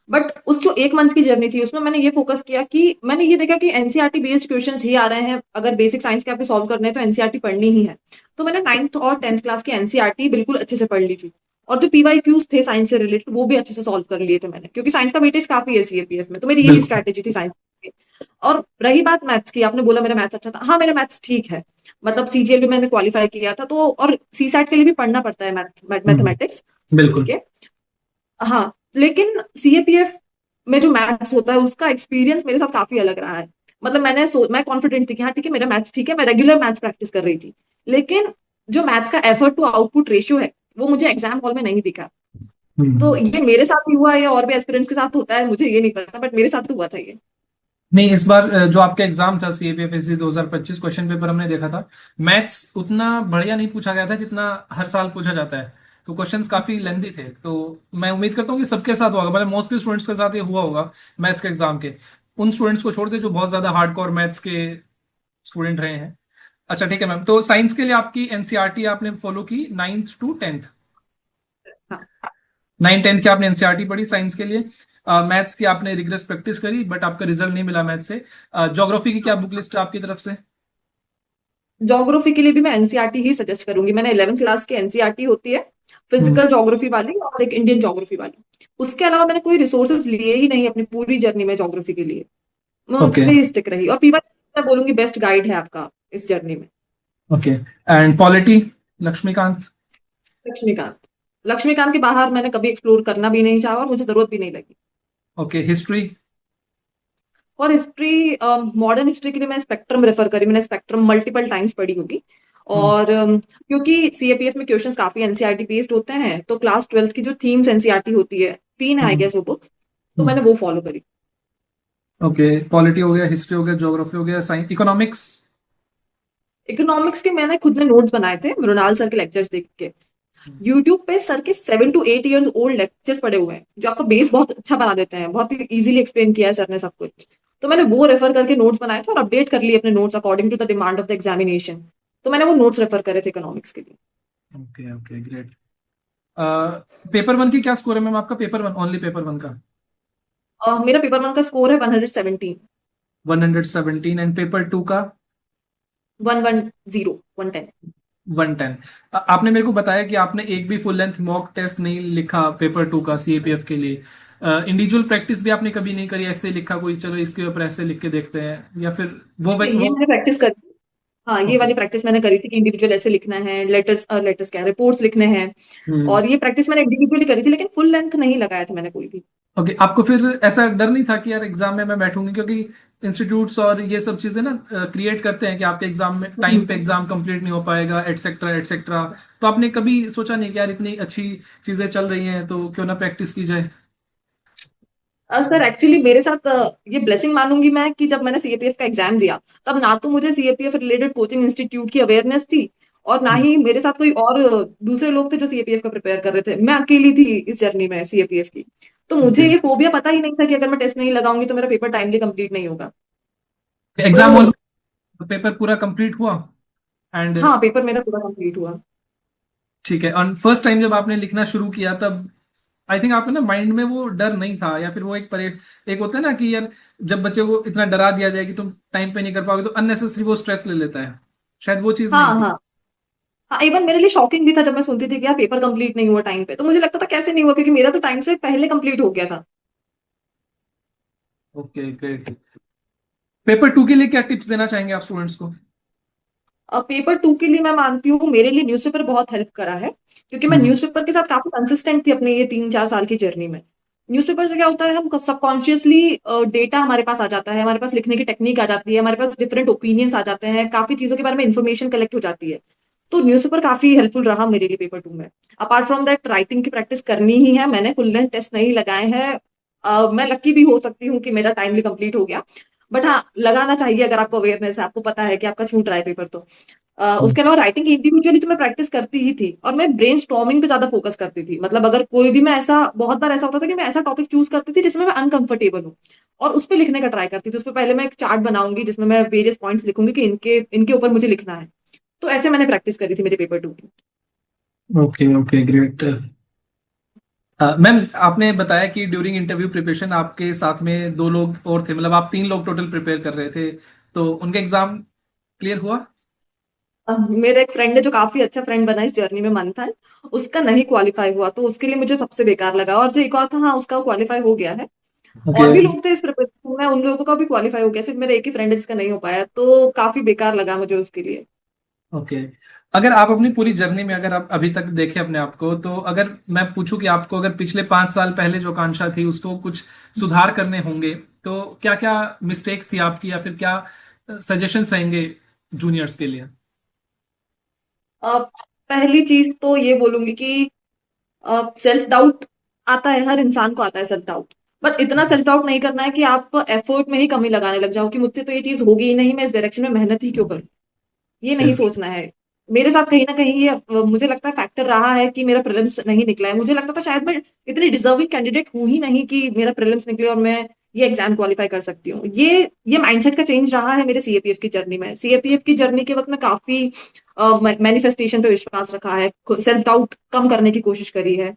बट उस जो 1 मंथ की जर्नी थी, उसमें मैंने ये फोकस किया कि मैंने ये देखा कि एनसीईआरटी बेस्ड क्वेश्चंस ही आ रहे हैं, अगर बेसिक साइंस के आपको सॉल्व करने हैं तो एनसीईआरटी पढ़नी ही है। तो मैंने 9th और 10th क्लास की एनसीईआरटी बिल्कुल अच्छे से पढ़ ली थी, और जो पीवाईक्यूज थे साइंस से रिलेटेड वो भी अच्छे से सॉल्व कर लिए थे मैंने, क्योंकि साइंस का वेटेज काफी है सीएपीएफ में, तो मेरी यही बिल्कुल। स्ट्रैटेजी थी साइंस। और रही बात मैथ्स की, आपने बोला मेरा मैथ्स अच्छा था, हाँ मेरा मैथ्स ठीक है, मतलब सीजीएल भी मैंने क्वालिफाई किया था, तो और सीसैट के लिए भी पढ़ना पड़ता है मैथमेटिक्स बिल्कुल। के। हाँ, लेकिन सीएपीएफ में जो मैथ्स होता है उसका एक्सपीरियंस मेरे साथ काफी अलग रहा है। मतलब मैं कॉन्फिडेंट थी कि हाँ ठीक है, मेरा मैथ्स ठीक है, मैं रेगुलर मैथ्स प्रैक्टिस कर रही थी, लेकिन जो मैथ्स का एफर्ट टू आउटपुट रेशियो है, वो मुझे एग्जाम हॉल में नहीं दिखा। तो हम्म। ये मेरे साथ ही हुआ है या और भी एस्पिरेंट्स के साथ होता है मुझे ये नहीं पता, बट मेरे साथ तो हुआ था ये। नहीं, इस बार जो आपका एग्जाम था सीएपीएफएससी 2025, क्वेश्चन पेपर हमने देखा था, मैथ्स उतना बढ़िया नहीं पूछा गया था जितना हर साल पूछा जाता है। तो क्वेश्चंस काफी लेंदी थे। तो मैं उम्मीद करता हूँ कि सबके साथ हुआ होगा, मतलब मोस्टली स्टूडेंट्स के साथ ये हुआ होगा मैथ्स के एग्जाम के, उन स्टूडेंट्स को छोड़ के जो बहुत ज्यादा हार्डकोर मैथ्स के स्टूडेंट रहे हैं। अच्छा ठीक है मैम, तो साइंस के लिए आपकी एनसीईआरटी आपने फॉलो की 9th to 10th? हाँ। 9 10th की आपने एनसीईआरटी पढ़ी साइंस के लिए। मैथ्स की आपने रिग्रेस प्रैक्टिस करी बट आपका रिजल्ट नहीं मिला मैथ्स से। ज्योग्राफी की क्या बुक लिस्ट है आपकी तरफ से? ज्योग्राफी के लिए भी मैं एनसीईआरटी ही सजेस्ट करूंगी। मैंने 11th क्लास की एनसीईआरटी होती है, हम्म। फिजिकल ज्योग्राफी वाली और एक इंडियन ज्योग्राफी वाली। उसके अलावा मैंने कोई रिसोर्सेज लिए ही नहीं अपनी पूरी जर्नी में ज्योग्राफी के लिए। मैं उन ओके। पे ही स्टिक रही, और पीवाई मैं बोलूंगी बेस्ट गाइड है आपका इस जर्नी में। Okay. And polity? Laxmikanth? Laxmikanth. Laxmikanth के बाहर मैंने कभी एक्सप्लोर करना भी नहीं चाहा और मुझे जरूरत भी नहीं लगी। ओके। हिस्ट्री? और हिस्ट्री, मॉडर्न हिस्ट्री के लिए मैं स्पेक्ट्रम रेफर करी। मैंने स्पेक्ट्रम मल्टीपल टाइम्स पढ़ी होगी। हम्म। और क्योंकि सीएपीएफ में क्वेश्चंस काफी एनसीईआरटी बेस्ड होते हैं, तो क्लास 12th की जो थीम्स एनसीईआरटी होती है, 3 है आई हम्म। गेस वो बुक्स, तो मैंने हम्म। वो फॉलो करी। ओके। पॉलिटी हो गया, हिस्ट्री हो गया, ज्योग्राफी हो गया, साइंस, इकोनॉमिक्स? इकोनॉमिक्स के मैंने खुद ने नोट्स बनाए थे मृणाल सर के लेक्चर्स देख के। यूट्यूब पे सर के 7 to 8 years ओल्ड लेक्चर्स पड़े हुए हैं, जो आपका बेस बहुत अच्छा बना देते हैं। बहुत ही इजीली एक्सप्लेन किया है सर ने सब कुछ। तो मैंने वो रेफर करके नोट्स बनाए थे और अपडेट कर लिए अपने notes according to the demand of the examination. तो मैंने वो नोट्स रेफर करे थे इकोनॉमिक्स के लिए। Okay okay great. Paper one की क्या स्कोर है मैम आपका? Paper one, only paper one का? मेरा पेपर 1 का स्कोर है 117। 117। एंड पेपर टू का? 110, 110। 110। आपने मेरे को बताया कि आपने एक भी फुल लेंथ मॉक टेस्ट नहीं लिखा पेपर टू का सीएपीएफ के लिए। इंडिविजुअल प्रैक्टिस भी आपने कभी नहीं करी, ऐसे लिखा कोई चलो इसके ऊपर ऐसे लिख के देखते हैं, या फिर ये वो? मैंने प्रैक्टिस करी। हाँ, ये ओके। वाली प्रैक्टिस मैंने करी थी कि इंडिविजुअल ऐसे लिखना है, लेटर्स लेटर्स क्या, रिपोर्ट्स लिखने हैं। हम्म। और ये प्रैक्टिस मैंने इंडिविजुअली करी थी, लेकिन फुल लेंथ नहीं लगाया था मैंने कोई भी। ओके, आपको फिर ऐसा डर नहीं था कि यार एग्जाम में मैं बैठूंगी, क्योंकि इंस्टीट्यूट्स और ये सब चीजें ना क्रिएट करते हैं कि आपके एग्जाम में टाइम पे हम्म। एग्जाम कंप्लीट नहीं हो पाएगा, एटसेट्रा एटसेट्रा। तो आपने कभी सोचा नहीं कि यार इतनी अच्छी चीजें चल रही हैं तो क्यों ना प्रैक्टिस की जाए? सर एक्चुअली मेरे साथ ये ब्लेसिंग मानूंगी मैं कि जब मैंने सीएपीएफ का एग्जाम दिया, तब ना तो मुझे सीएपीएफ रिलेटेड कोचिंग इंस्टीट्यूट की अवेयरनेस थी, और ना ही मेरे साथ कोई और दूसरे लोग थे जो सीएपीएफ का प्रिपेयर कर रहे थे। मैं अकेली थी इस जर्नी में सीएपीएफ की। तो मुझे ओके। ये फोबिया पता ही नहीं था कि अगर मैं टेस्ट नहीं लगाऊंगी तो मेरा पेपर टाइमली कंप्लीट नहीं होगा। तो एग्जाम हॉल पेपर पूरा कंप्लीट हुआ? एंड हाँ, पेपर मेरा पूरा कंप्लीट हुआ। ठीक है, और फर्स्ट टाइम जब आपने लिखना शुरू किया तब आई थिंक आपके ना माइंड में वो डर नहीं था, या फिर वो एक होता है ना कि यार जब बच्चे को इतना डरा दिया जाए कि तुम टाइम पे नहीं कर पाओगे तो अननेसेसरी वो स्ट्रेस ले लेता है, शायद वो चीज नहीं हाँ, थी? हाँ। हाँ, इवन मेरे लिए शॉकिंग भी था जब मैं सुनती थी कि यार पेपर कंप्लीट नहीं हुआ टाइम पे। तो मुझे लगता था कैसे नहीं हुआ, क्योंकि मेरा तो टाइम से पहले कंप्लीट हो गया था। Okay great. पेपर टू के लिए क्या टिप्स देना चाहेंगे आप स्टूडेंट्स को? पेपर 2 के लिए मैं मानती हूँ मेरे लिए न्यूज़पेपर बहुत हेल्प करा है, क्योंकि मैं हम्म। न्यूज़पेपर के साथ काफी कंसिस्टेंट थी अपने ये 3 4 साल की जर्नी में। न्यूज़पेपर से क्या होता है, हम सबकॉन्शियसली डेटा हमारे पास आ जाता है, हमारे पास लिखने की टेक्निक आ जाती है, हमारे पास डिफरेंट ओपिनियंस आ जाते हैं, काफी चीजों के बारे में इंफॉर्मेशन कलेक्ट हो जाती है। तो न्यूज़पेपर काफी हेल्पफुल रहा मेरे लिए पेपर 2 में। अपार्ट फ्रॉम दैट, राइटिंग की प्रैक्टिस करनी ही है। मैंने फुल लेंथ टेस्ट नहीं लगाए हैं। मैं लकी भी हो सकती हूँ कि मेरा टाइमली कंप्लीट हो गया। बट हाँ, लगाना चाहिए अगर आपको अवेयरनेस है, आपको पता है कि आपका छूट रहा है पेपर तो। उसके अलावा राइटिंग की इंडिविजुअली तो मैं प्रैक्टिस करती ही थी, और मैं ब्रेन स्टॉर्मिंग पे ज्यादा फोकस करती थी। मतलब अगर कोई भी, मैं ऐसा बहुत बार ऐसा होता था कि मैं ऐसा टॉपिक चूज करती थी जिसमें मैं अनकंफर्टेबल हूँ, और उस पर लिखने का ट्राई करती थी। उस पर पहले मैं एक चार्ट बनाऊंगी जिसमें मैं वेरियस पॉइंट्स लिखूंगी कि इनके इनके ऊपर मुझे लिखना है। तो ऐसे मैंने प्रैक्टिस करी थी मेरे पेपर 2 की। Okay okay great. मैम आपने बताया कि ड्यूरिंग इंटरव्यू प्रिपरेशन आपके साथ में दो लोग और थे, मतलब आप 3 लोग टोटल प्रिपेयर कर रहे थे, तो उनका एग्जाम क्लियर हुआ? मेरा एक फ्रेंड है जो काफी अच्छा फ्रेंड बना इस जर्नी में, मंथन। उसका नहीं क्वालिफाई हुआ, तो उसके लिए मुझे सबसे बेकार लगा। और जो एक और था, हाँ, उसका क्वालिफाई हो गया है। ओके। और भी लोग थे इस प्रिपरेशन में, उन लोगों का भी क्वालिफाई हो गया, सिर्फ मेरा एक ही फ्रेंड है जिसका नहीं हो पाया। तो काफी बेकार लगा मुझे उसके लिए। ओके। अगर आप अपनी पूरी जर्नी में अगर आप अभी तक देखें अपने आप को, तो अगर मैं पूछूं कि आपको अगर पिछले 5 साल पहले जो आकांक्षा थी उसको कुछ सुधार करने होंगे, तो क्या क्या मिस्टेक्स थी आपकी, या फिर क्या सजेशंस रहेंगे जूनियर्स के लिए? अ, पहली चीज तो ये बोलूंगी कि सेल्फ डाउट आता है, हर इंसान को आता है सेल्फ डाउट। बट इतना सेल्फ डाउट नहीं करना है कि आप एफर्ट में ही कमी लगाने लग जाओ कि मुझसे तो ये चीज होगी ही नहीं, मैं इस डायरेक्शन में मेहनत ही क्यों करूं। ये नहीं सोचना है। मेरे साथ कहीं ना कहीं ये मुझे लगता है फैक्टर रहा है कि मेरा प्रीलिम्स नहीं निकला है। मुझे लगता था शायद मैं इतनी डिजर्विंग कैंडिडेट हूं ही नहीं कि मेरा प्रीलिम्स निकले और मैं ये एग्जाम क्वालिफाई कर सकती हूँ। ये माइंडसेट का चेंज रहा है मेरे सीएपीएफ की जर्नी में। सीएपीएफ की जर्नी के वक्त मैं काफी मैनिफेस्टेशन पे विश्वास रखा है, सेल्फ डाउट कम करने की कोशिश करी है।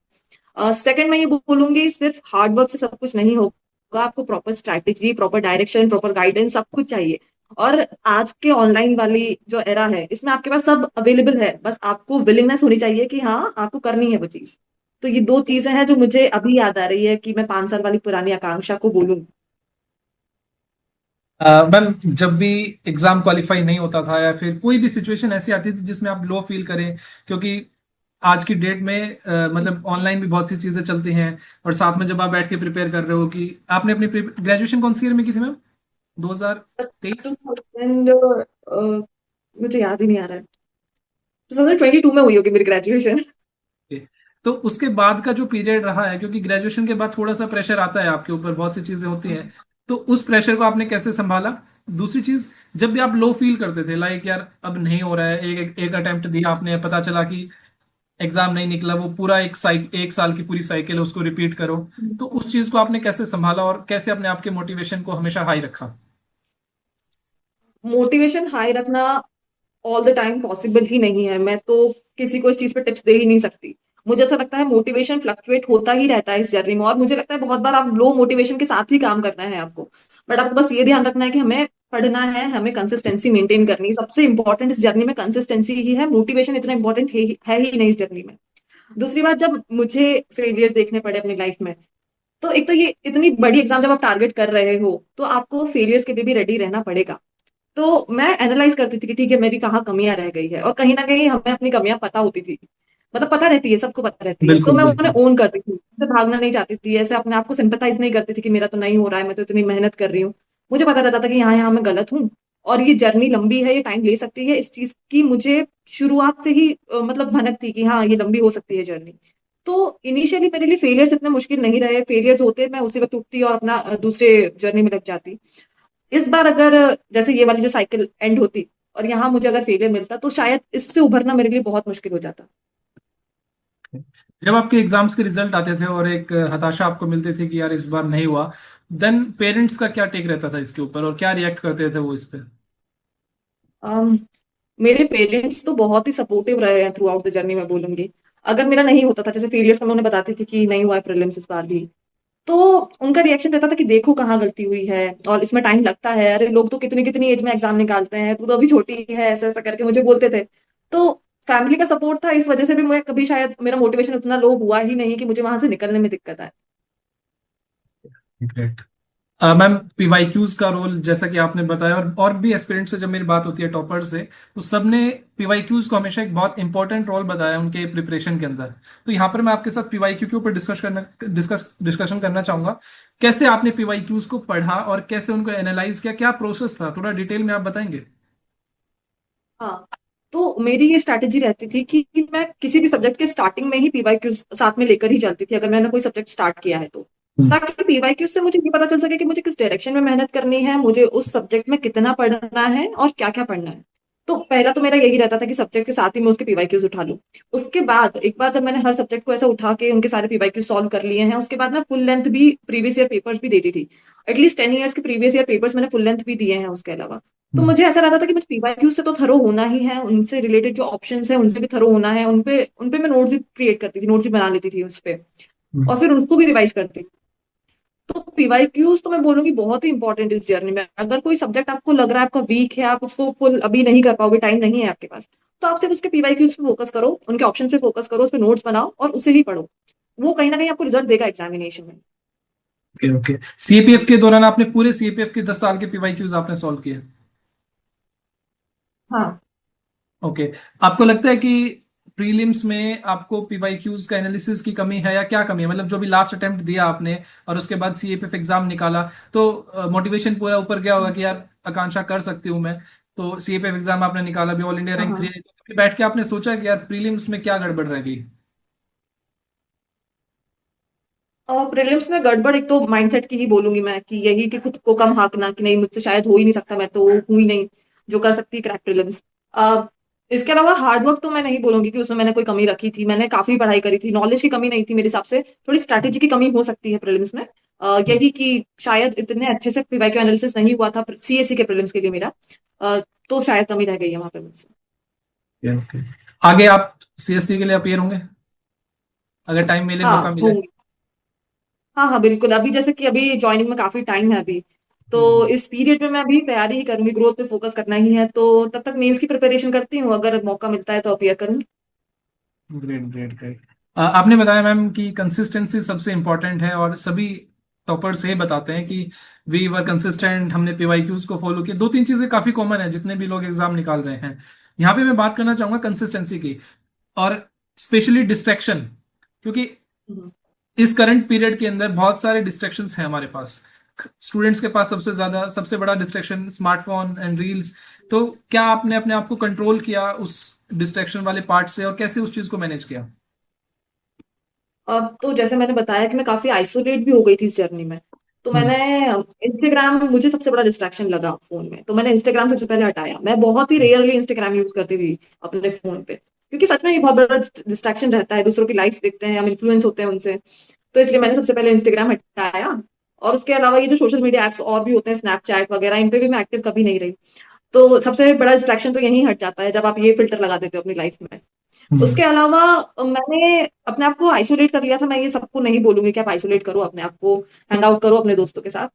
सेकंड मैं ये बोलूंगी, सिर्फ हार्ड वर्क से सब कुछ नहीं होगा, आपको proper strategy, proper direction, proper guidance सब कुछ चाहिए। और आज के ऑनलाइन वाली जो एरा है, इसमें आपके पास सब अवेलेबल है, बस आपको विलिंगनेस होनी चाहिए कि हाँ आपको करनी है वो चीज। तो ये दो चीजें हैं जो मुझे अभी याद आ रही है कि मैं 5 साल वाली पुरानी आकांक्षा को बोलूं। मैम, जब भी एग्जाम क्वालिफाई नहीं होता था या फिर कोई भी सिचुएशन ऐसी आती थी जिसमें आप लो फील करें, क्योंकि आज की डेट में मतलब ऑनलाइन भी बहुत सी चीजें चलती हैं, और साथ में जब आप बैठ के प्रिपेयर कर रहे हो कि आपने अपनी ग्रेजुएशन कौन सी ईयर में की थी मैम? 2023? 2000 मुझे याद ही नहीं आ रहा है। 2022 में हुई होगी मेरी ग्रेजुएशन। तो उसके बाद का जो पीरियड रहा है, क्योंकि ग्रेजुएशन के बाद थोड़ा सा प्रेशर आता है आपके ऊपर, बहुत सी चीजें होती हैं, तो उस प्रेशर को आपने कैसे संभाला? दूसरी चीज, जब भी आप लो फील करते थे, लाइक यार अब नहीं हो रहा है, एक अटेम्प्ट दिया आपने, पता चला कि एग्जाम नहीं निकला, वो पूरा एक साल की पूरी साइकिल है, उसको रिपीट करो, तो उस चीज को आपने कैसे संभाला और कैसे अपने आप के मोटिवेशन को हमेशा हाई रखा? मोटिवेशन हाई रखना ऑल द टाइम पॉसिबल ही नहीं है। मैं तो किसी को इस चीज पे टिप्स दे ही नहीं सकती। मुझे ऐसा लगता है मोटिवेशन फ्लक्चुएट होता ही रहता है इस जर्नी में, और मुझे लगता है बहुत बार आप लो मोटिवेशन के साथ ही काम करना है आपको। बट आपको बस ये ध्यान रखना है कि हमें पढ़ना है, हमें कंसिस्टेंसी मेंटेन करनी है। सबसे इंपॉर्टेंट इस जर्नी में कंसिस्टेंसी ही है, मोटिवेशन इतना इंपॉर्टेंट है ही नहीं इस जर्नी में। दूसरी बात, जब मुझे फेलियर्स देखने पड़े अपनी लाइफ में, तो एक तो ये इतनी बड़ी एग्जाम जब आप टारगेट कर रहे हो, तो आपको फेलियर्स के लिए भी रेडी रहना पड़ेगा। तो मैं एनालाइज करती थी कि ठीक है मेरी कहाँ कमियां रह गई है, और कहीं ना कहीं हमें अपनी कमियां पता होती थी। मतलब पता रहती है, सबको पता रहती है, तो बिल्कुल मैं उन्हें बिल्कुल। ओन करती थी, ऐसे भागना नहीं चाहती थी, ऐसे अपने आप को सिंपैथाइज नहीं करती थी कि मेरा तो नहीं हो रहा है, मैं तो इतनी मेहनत कर रही हूँ। मुझे पता रहता था कि यहाँ यहाँ मैं गलत हूँ, और ये जर्नी लंबी है, ये टाइम ले सकती है। इस चीज की मुझे शुरुआत से ही मतलब भनक थी कि हाँ ये लंबी हो सकती है जर्नी। तो इनिशियली मेरे लिए फेलियर्स इतने मुश्किल नहीं रहे। फेलियर्स होते मैं उसी वक्त उठती और अपना दूसरे जर्नी में लग जाती। इस बार अगर जैसे ये वाली जो साइकिल एंड होती और यहाँ मुझे अगर फेलियर मिलता, तो शायद इससे उभरना मेरे लिए बहुत मुश्किल हो जाता। जब आपके एग्जाम्स के रिजल्ट आते थे और एक हताशा आपको मिलती थी कि यार इस बार नहीं हुआ, देन पेरेंट्स का क्या टेक रहता था इसके ऊपर, और क्या रिएक्ट करते थे वो इस पे? अम, मेरे पेरेंट्स तो बहुत ही सपोर्टिव रहे हैं थ्रू आउट द जर्नी, मैं बोलूंगी। अगर मेरा नहीं होता था, जैसे फेलियर्स में उन्हें बताती थी कि नहीं हुआ है प्रीलिम्स इस बार भी, तो उनका रिएक्शन रहता था कि देखो कहाँ गलती हुई है, और इसमें टाइम लगता है, अरे लोग तो कितनी कितनी एज में एग्जाम निकालते हैं, तू तो अभी छोटी है, ऐसा ऐसा करके मुझे बोलते थे। तो फैमिली का सपोर्ट था, इस वजह से भी मैं कभी शायद मेरा मोटिवेशन उतना लो हुआ ही नहीं कि मुझे वहां से निकलने में दिक्कत आए। ग्रेट। मैम, पीवाईक्यूज का रोल जैसा कि आपने बताया, और भी एस्पिरेंट से जब मेरी बात होती है टॉपर से, तो सबने पीवाईक्यूज को हमेशा एक बहुत इंपॉर्टेंट रोल बताया उनके प्रिपरेशन के अंदर। तो यहाँ पर मैं आपके साथ पीवाईक्यू के ऊपर डिस्कशन करना चाहूंगा। कैसे आपने पीवाईक्यूज को पढ़ा और कैसे उनको एनालाइज किया, क्या प्रोसेस था, थोड़ा डिटेल में आप बताएंगे? हाँ, तो मेरी ये स्ट्रैटेजी रहती थी कि मैं किसी भी सब्जेक्ट के स्टार्टिंग में ही पीवाईक्यू साथ में लेकर ही चलती थी, अगर मैंने कोई सब्जेक्ट स्टार्ट किया है तो, ताकि पीवाईक्यू से मुझे ये पता चल सके कि मुझे किस डायरेक्शन में मेहनत करनी है, मुझे उस सब्जेक्ट में कितना पढ़ना है और क्या क्या पढ़ना है। तो पहला तो मेरा यही रहता था कि सब्जेक्ट के साथ ही मैं उसके पीवाईक्यूज उठा लूं। उसके बाद एक बार जब मैंने हर सब्जेक्ट को ऐसा उठा के उनके सारे पीवाईक्यू सॉल्व कर लिए हैं, उसके बाद मैं फुल लेंथ भी प्रीवियस ईयर पेपर्स भी देती थी। एटलीस्ट 10 ईयर्स के प्रीवियस ईयर पेपर्स मैंने फुल लेंथ भी दिए हैं उसके अलावा। तो मुझे ऐसा रहता था कि मुझे पीवाईक्यू से तो थरो होना ही है, उनसे रिलेटेड जो ऑप्शंस है उनसे भी थरो होना है, उनपे मैं नोट्स भी क्रिएट करती थी, नोट्स भी बना लेती थी उस पे, और फिर उनको भी रिवाइज करती। तो पीवाईक्यूज तो मैं बोलूंगी बहुत ही इंपॉर्टेंट इस जर्नी में। अगर कोई सब्जेक्ट आपको लग रहा है आपका वीक है, आप उसको फुल अभी नहीं कर पाओगे, टाइम नहीं है आपके पास, तो आप सिर्फ उसके पीवाईक्यूज पे फोकस करो, उनके ऑप्शन पे फोकस करो, उस पे नोट्स बनाओ और उसे ही पढ़ो। वो कहीं ना कहीं आपको रिजल्ट देगा एग्जामिनेशन में। Okay okay. सीएपीएफ के दौरान आपने पूरे सीएपीएफ के 10 साल के पीवाईक्यूज आपने सॉल्व किए? हाँ। ओके। आपको लगता है कि प्रीलिम्स में आपको पीवाईक्यूज का एनालिसिस की कमी है, या क्या कमी है? मतलब जो भी लास्ट अटेम्प्ट दिया आपने और उसके बाद सीएपीएफ एग्जाम निकाला, तो मोटिवेशन पूरा ऊपर गया होगा कि यार आकांक्षा कर सकती हूँ मैं। तो सीएपीएफ एग्जाम आपने निकाला भी, ऑल इंडिया हाँ रैंक 3 हाँ। आई, तो कभी बैठ के आपने सोचा कि यार प्रीलिम्स में क्या गड़बड़ रह गई? और प्रीलिम्स में गड़बड़ एक तो माइंडसेट की ही बोलूंगी मैं, कि यही कि खुद को कम हाकना कि नहीं मुझसे शायद हो ही नहीं सकता, मैं तो हूं ही नहीं जो कर सकती क्रैक प्रीलिम्स। इसके अलावा हार्ड वर्क तो मैं नहीं बोलूंगी कि उसमें मैंने कोई कमी रखी थी। मैंने काफी पढ़ाई करी थी, नॉलेज की कमी नहीं थी मेरे हिसाब से। थोड़ी स्ट्रैटेजी की कमी हो सकती है प्रीलिम्स में। यही कि शायद इतने अच्छे से पीवाईक्यू एनालिसिस नहीं हुआ था सीएससी के प्रीलिम्स के लिए मेरा। तो शायद कमी रह गई है वहां पे मुझसे। ओके। आगे आप सीएससी के लिए अपीयर होंगे अगर टाइम मिले, हाँ मौका मिले? होंगी। हाँ हाँ बिल्कुल, अभी जैसे कि अभी ज्वाइनिंग में काफी टाइम है अभी। तो हम्म। इस पीरियड में मैं अभी तैयारी ही करूंगी, ग्रोथ पे फोकस करना ही है। तो तब तक मेंस की प्रिपरेशन करती हूँ, अगर मौका मिलता है तो अपीयर करूंगी। Great great great. आपने बताया मैम कि कंसिस्टेंसी सबसे इम्पोर्टेंट है, और सभी टॉपर्स ये बताते हैं कि वी वर कंसिस्टेंट, हमने पीवाईक्यूज को फॉलो किया। दो तीन चीजें काफी कॉमन है जितने भी लोग एग्जाम निकाल रहे हैं। यहाँ पे मैं बात करना चाहूंगा कंसिस्टेंसी की, और स्पेशली डिस्ट्रैक्शन, क्योंकि हम्म। इस करंट पीरियड के अंदर बहुत सारे डिस्ट्रैक्शंस हैं हमारे पास। स्टूडेंट्स के पास सबसे बड़ा डिस्ट्रैक्शन स्मार्टफोन एंड रील्स। तो क्या आपने अपने आप को कंट्रोल किया उस डिस्ट्रैक्शन वाले पार्ट से, और कैसे उस चीज को मैनेज किया? अब तो जैसे मैंने बताया कि मैं काफी आइसोलेट भी हो गई थी इस जर्नी में। तो मैंने हम्म। इंस्टाग्राम मुझे सबसे बड़ा डिस्ट्रैक्शन लगा फोन में, तो मैंने इंस्टाग्राम सबसे पहले हटाया। मैं बहुत ही रेयरली इंस्टाग्राम यूज करती थी अपने फोन पे, क्योंकि सच में ये बहुत बड़ा डिस्ट्रैक्शन रहता है। दूसरों की लाइफ देखते हैं, हम इन्फ्लुएंस होते हैं उनसे। तो इसलिए मैंने सबसे पहले इंस्टाग्राम हटाया। और उसके अलावा ये जो सोशल मीडिया एप्स और भी होते हैं, स्नैपचैट वगैरह, इन पे भी मैं एक्टिव कभी नहीं रही। तो सबसे बड़ा डिस्ट्रैक्शन तो यहीं हट जाता है जब आप ये फिल्टर लगा देते हो अपनी लाइफ में। हम्म। उसके अलावा मैंने अपने आप को आइसोलेट कर लिया था। मैं ये सबको नहीं बोलूंगी कि आप आइसोलेट करो अपने आप को, हैंग आउट करो अपने दोस्तों के साथ।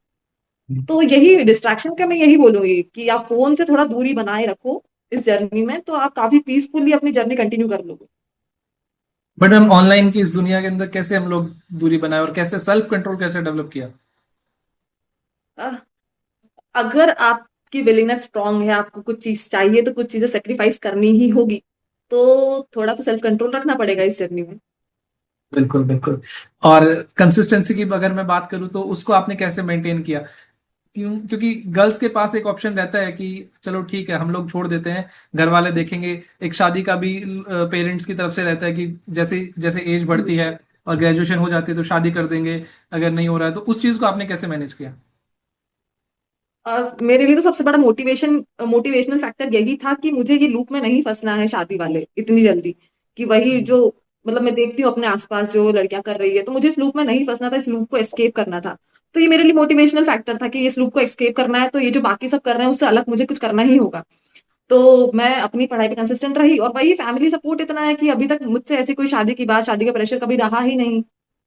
तो यही डिस्ट्रैक्शन का मैं यही बोलूंगी कि आप फोन से थोड़ा दूरी बनाए रखो इस जर्नी में, तो आप काफी पीसफुली अपनी जर्नी कंटिन्यू कर लोगे। बट हम ऑनलाइन की इस दुनिया के अंदर कैसे हम लोग दूरी बनाए, और कैसे सेल्फ कंट्रोल कैसे डेवलप किया? अह, अगर आपकी विलिंगनेस स्ट्रांग है, आपको कुछ चीज चाहिए तो कुछ चीजें सेक्रीफाइस करनी ही होगी। तो थोड़ा तो सेल्फ कंट्रोल रखना पड़ेगा इस जर्नी में। बिल्कुल बिल्कुल। और कंसिस्टेंसी की अगर मैं बात करूं तो उसको आपने कैसे मेंटेन किया? क्योंकि गर्ल्स के पास एक ऑप्शन रहता है कि चलो ठीक है हम लोग छोड़ देते हैं, घर वाले देखेंगे। एक शादी का भी पेरेंट्स की तरफ से रहता है कि जैसे जैसे एज बढ़ती है और ग्रेजुएशन हो जाती है तो शादी कर देंगे, अगर नहीं हो रहा है तो। उस चीज को आपने कैसे मैनेज किया? मेरे लिए तो सबसे बड़ा मोटिवेशनल फैक्टर यही था कि मुझे ये लूप में नहीं फंसना है शादी वाले इतनी जल्दी। कि वही जो, मतलब मैं देखती हूँ अपने आसपास जो लड़कियां कर रही है, तो मुझे इस लूप में नहीं फंसना था, इस लूप को एस्केप करना था। तो ये मेरे लिए मोटिवेशनल फैक्टर था कि इस लूप को एस्केप करना है, तो ये जो बाकी सब कर रहे हैं उससे अलग मुझे कुछ करना ही होगा। तो मैं अपनी पढ़ाई पे कंसिस्टेंट रही, और वही फैमिली सपोर्ट इतना है कि अभी तक मुझसे ऐसी कोई शादी की बात, शादी का प्रेशर कभी रहा ही नहीं।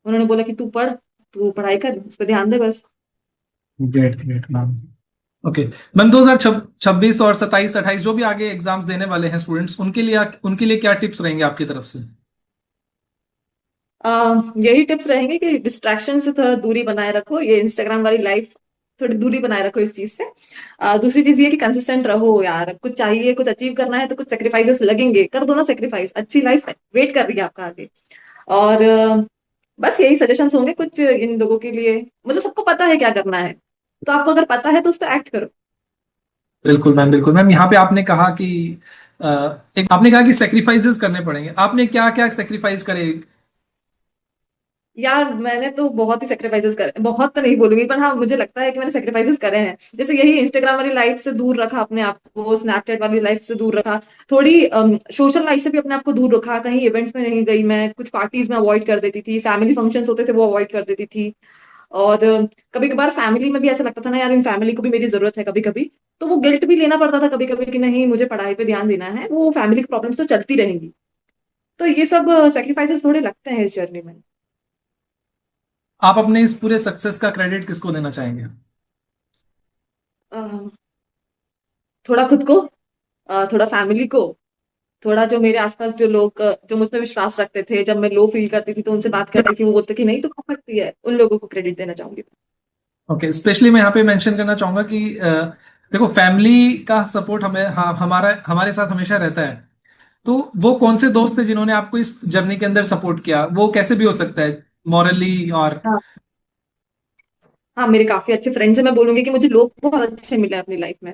उन्होंने बोला कि तू पढ़, तू पढ़ाई कर, उस पर ध्यान दे बस। Great great ma'am. Okay ma'am, 2026 और 27 28 जो भी आगे एग्जाम्स देने वाले हैं स्टूडेंट्स, उनके लिए क्या टिप्स रहेंगे आपकी तरफ से? यही टिप्स रहेंगे कि डिस्ट्रैक्शन से थोड़ा दूरी बनाए रखो, ये इंस्टाग्राम वाली लाइफ थोड़ी दूरी बनाए रखो इस चीज से। दूसरी चीज ये कि कंसिस्टेंट रहो यार, कुछ चाहिए, कुछ अचीव करना है तो कुछ सेक्रीफाइसेस लगेंगे, कर दो ना सेक्रीफाइस, अच्छी लाइफ वेट कर रही है आपका आगे। और बस यही सजेशंस होंगे कुछ इन लोगों के लिए। मतलब सबको पता है क्या करना है, तो आपको अगर पता है तो उस पर एक्ट करो। बिल्कुल मैम, बिल्कुल मैम। यहाँ पे आपने कहा कि अ, एक आपने कहा कि सेक्रीफाइसेस करने पड़ेंगे। आपने क्या क्या सेक्रीफाइस करे? यार मैंने तो बहुत ही सेक्रीफाइसेस करे, बहुत तो नहीं बोलूंगी पर हाँ मुझे लगता है कि मैंने सेक्रीफाइसेस करे हैं। जैसे यही इंस्टाग्राम वाली लाइफ से दूर रखा अपने आप को, स्नैपचैट वाली लाइफ से दूर रखा, थोड़ी सोशल लाइफ से भी अपने आप को दूर रखा, कहीं इवेंट्स में नहीं गई मैं, कुछ पार्टीज में अवॉइड कर देती थी, फैमिली फंक्शंस होते थे वो अवॉइड कर देती थी। और कभी कभार फैमिली में भी ऐसा लगता था ना यार, इन फैमिली को भी मेरी जरूरत है कभी कभी। तो वो गिल्ट भी लेना पड़ता था कभी कभी कि नहीं मुझे पढ़ाई पे ध्यान देना है, वो फैमिली की प्रॉब्लम्स तो चलती रहेंगी। तो ये सब सेक्रीफाइसेस थोड़े लगते हैं इस जर्नी में। आप अपने इस पूरे सक्सेस का क्रेडिट किसको देना चाहेंगे? अ, थोड़ा खुद को, थोड़ा फैमिली को, थोड़ा जो मेरे आसपास जो लोग जो मुझ पर विश्वास रखते थे, जब मैं लो फील करती थी तो उनसे बात करती थी, वो बोलते कि नहीं तो कर सकती है, उन लोगों को क्रेडिट देना चाहूंगी। ओके, स्पेशली मैं यहाँ पे मेंशन करना चाहूंगा कि देखो फैमिली का सपोर्ट हमें, हाँ, हमारे साथ हमेशा रहता है। तो वो कौन से दोस्त थे जिन्होंने आपको इस जर्नी के अंदर सपोर्ट किया? वो कैसे भी हो सकता है, मॉरली और। हाँ हाँ, मेरे काफी अच्छे फ्रेंड्स हैं। मैं बोलूंगी कि मुझे लोग बहुत अच्छे मिले अपनी लाइफ में।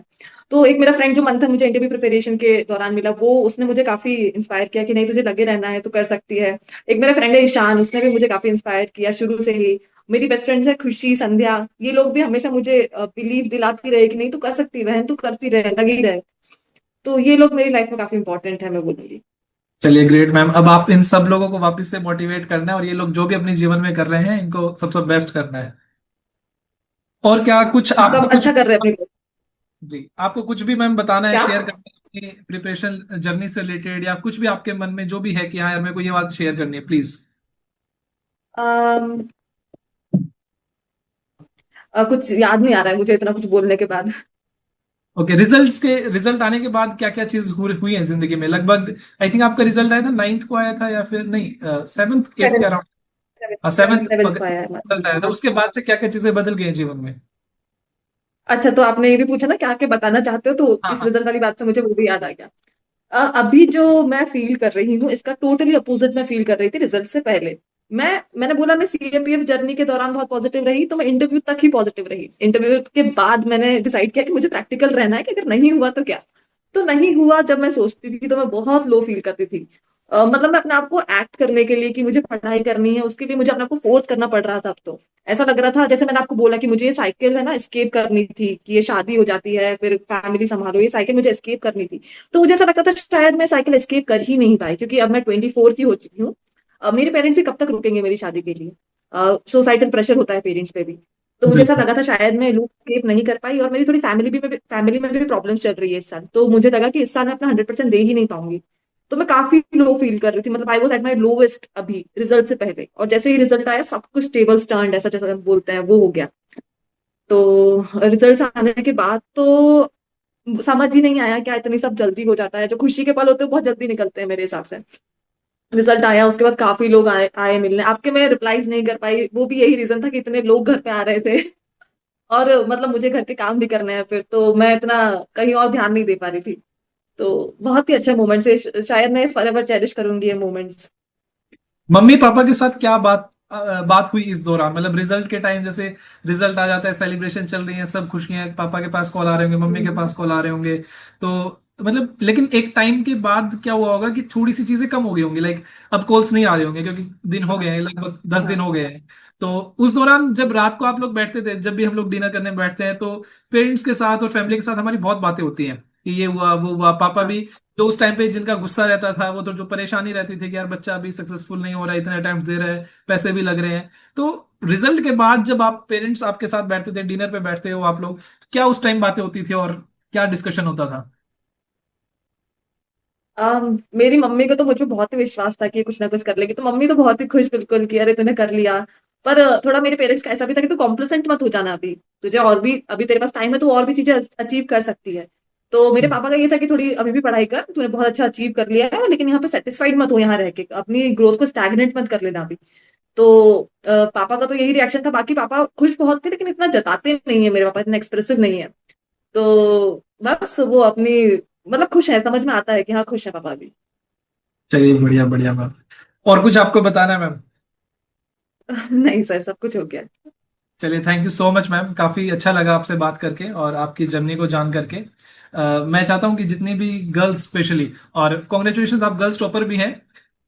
तो एक मेरा फ्रेंड जो मंथन मुझे इंटरव्यू प्रिपरेशन के दौरान मिला, वो उसने मुझे काफी इंस्पायर किया कि नहीं तुझे लगे रहना है, तू कर सकती है। एक मेरा फ्रेंड है ईशान, उसने भी मुझे काफी इंस्पायर किया शुरू से ही। मेरी बेस्ट फ्रेंड्स है खुशी, संध्या, ये लोग भी हमेशा मुझे बिलीव दिलाती रहे कि नहीं तू कर सकती है बहन, तू करती रहे, लगी रहे। तो ये लोग मेरी लाइफ में काफी इंपॉर्टेंट है, मैं बोलूंगी। चलिए ग्रेट मैम, अब आप इन सब लोगों को वापस से मोटिवेट करना है और ये लोग जो भी अपने जीवन में कर रहे हैं इनको सबसे बेस्ट करना है। और क्या कुछ आपको सब कुछ, अच्छा कर रहे हैं अपनी। जी आपको कुछ भी मैम बताना है, क्या? शेयर करना है अपनी प्रिपरेशन जर्नी से रिलेटेड, या कुछ भी आपके मन में जो भी है कि हाँ यार मेरे को ये बात शेयर करनी है, प्लीज। अम, कुछ याद नहीं आ रहा है मुझे इतना कुछ बोलने के बाद। ओके, रिजल्ट आने के बाद क्या क्या चीज हुई है जिंदगी में लगभग? आई थिंक आपका रिजल्ट आया था 9th को, आया था या फिर नहीं 7th 8th के सेवेंथ। अराउंड? हाँ 7th सेवेंथ को आया है हमारा। रिजल्ट आया था, उसके बाद से क्या क्या चीजें बदल गई हैं जीवन में? अच्छा, तो आपने ये भी पूछा ना क्या क्या बताना चाहते हो, तो हाँ इस हाँ। रिजल्ट वाली बात से मुझे वो भी याद आ गया। अभी जो मैं फील कर रही हूँ इसका टोटली अपोजिट मैं फील कर रही थी रिजल्ट से पहले। मैंने बोला मैं सीएपीएफ जर्नी के दौरान बहुत पॉजिटिव रही, तो मैं इंटरव्यू तक ही पॉजिटिव रही। इंटरव्यू के बाद मैंने डिसाइड किया कि मुझे प्रैक्टिकल रहना है, कि अगर नहीं हुआ तो क्या। तो नहीं हुआ जब मैं सोचती थी तो मैं बहुत लो फील करती थी। मतलब मैं अपने आप को एक्ट करने के लिए कि मुझे पढ़ाई करनी है, उसके लिए मुझे अपने आप को फोर्स करना पड़ रहा था। अब तो ऐसा लग रहा था, जैसे मैंने आपको बोला कि मुझे ये साइकिल है ना एस्केप करनी थी, कि ये शादी हो जाती है फिर फैमिली संभालो, ये साइकिल मुझे एस्केप करनी थी। तो मुझे ऐसा लगता था शायद मैं साइकिल एस्केप कर ही नहीं पाई, क्योंकि अब मैं 24 की हो चुकी हूँ। मेरे पेरेंट्स भी कब तक रुकेंगे मेरी शादी के लिए। सोसाइटल प्रेशर होता है पेरेंट्स पे भी। तो मुझे ऐसा बिल्कुल। लगा था शायद मैं लूप एस्केप नहीं कर पाई, और मेरी थोड़ी फैमिली में भी प्रॉब्लम चल रही है इस साल, तो मुझे लगा कि इस साल मैं अपना 100% दे ही नहीं पाऊंगी। तो मैं काफी लो फील कर रही थी, मतलब I was at my lowest अभी रिजल्ट से पहले। और जैसे ही रिजल्ट आया सब कुछ टेबल टर्न्ड, ऐसा जैसा हम बोलते हैं वो हो गया। तो रिजल्ट आने के बाद तो समझ ही नहीं आया क्या इतनी सब जल्दी हो जाता है। जो खुशी के पल होते हैं बहुत जल्दी निकलते हैं मेरे हिसाब से। रिजल्ट आया उसके बाद काफी लोग आए आए मिलने, आपके मैं रिप्लाईज नहीं कर पाई, वो भी यही रीजन था कि इतने लोग घर पे आ रहे थे। और मतलब मुझे घर के काम भी करने हैं फिर, तो मैं इतना कहीं और ध्यान नहीं दे पा रही थी। तो बहुत ही अच्छे मोमेंट्स है, शायद मैं फॉरएवर चेरिश करूंगी ये मोमेंट्स। मम्मी पापा के साथ क्या बात हुई इस दौरान, मतलब रिजल्ट के टाइम, जैसे रिजल्ट आ जाता है, सेलिब्रेशन चल रही है, सब खुशियां, पापा के पास कॉल आ रहे होंगे, मम्मी के पास कॉल आ रहे होंगे, तो मतलब लेकिन एक टाइम के बाद क्या हुआ होगा कि थोड़ी सी चीजें कम हो गई होंगी, लाइक अब कॉल्स नहीं आ रहे होंगे क्योंकि दिन हो गए हैं, लगभग 10 दिन हाँ। हो गए हैं। तो उस दौरान जब रात को आप लोग बैठते थे, जब भी हम लोग डिनर करने बैठते हैं, तो पेरेंट्स के साथ और फैमिली के साथ हमारी बहुत बातें होती हैं कि ये हुआ वो हुआ, पापा हाँ। भी तो उस टाइम पे जिनका गुस्सा रहता था, वो तो जो परेशानी रहती थी कि यार बच्चा अभी सक्सेसफुल नहीं हो रहा है, इतने अटेम्प्ट दे रहे हैं, पैसे भी लग रहे हैं। तो रिजल्ट के बाद जब आप पेरेंट्स आपके साथ बैठते थे, डिनर पे बैठते हो आप लोग, तो क्या उस टाइम बातें होती थी और क्या डिस्कशन होता था? मेरी मम्मी को तो मुझ पे बहुत ही विश्वास था कि ये कुछ ना कुछ कर लेगी, तो मम्मी तो बहुत ही खुश बिल्कुल कि अरे तूने कर लिया। पर थोड़ा मेरे पेरेंट्स का ऐसा भी था कि तू कॉम्प्लिसेंट मत हो जाना, अभी तुझे और भी अभी तेरे पास टाइम है, तू और भी चीजें अचीव कर सकती है। तो मेरे पापा का ये था कि थोड़ी अभी भी पढ़ाई कर, तूने बहुत अच्छा अचीव कर लिया है, लेकिन यहाँ पे सेटिस्फाइड मत हो, यहाँ रह के अपनी ग्रोथ को स्टैग्नेट मत कर लेना अभी। तो पापा का तो यही रिएक्शन था। बाकी पापा खुश बहुत थे, लेकिन इतना जताते नहीं है मेरे पापा, इतना एक्सप्रेसिव नहीं है। तो बस वो अपनी मतलब खुश है, समझ में आता है कि हाँ खुश है पापा भी। चलिए बढ़िया बढ़िया मैम। और कुछ आपको बताना है मैम? नहीं सर, सब कुछ हो गया। चलिए, thank you so much ma'am, काफ़ी अच्छा लगा आपसे बात करके और आपकी जर्नी को जान करके। मैं चाहता हूँ कि जितनी भी गर्ल्स स्पेशली, और कॉन्ग्रेचुलेशन आप गर्ल्स टॉपर भी हैं,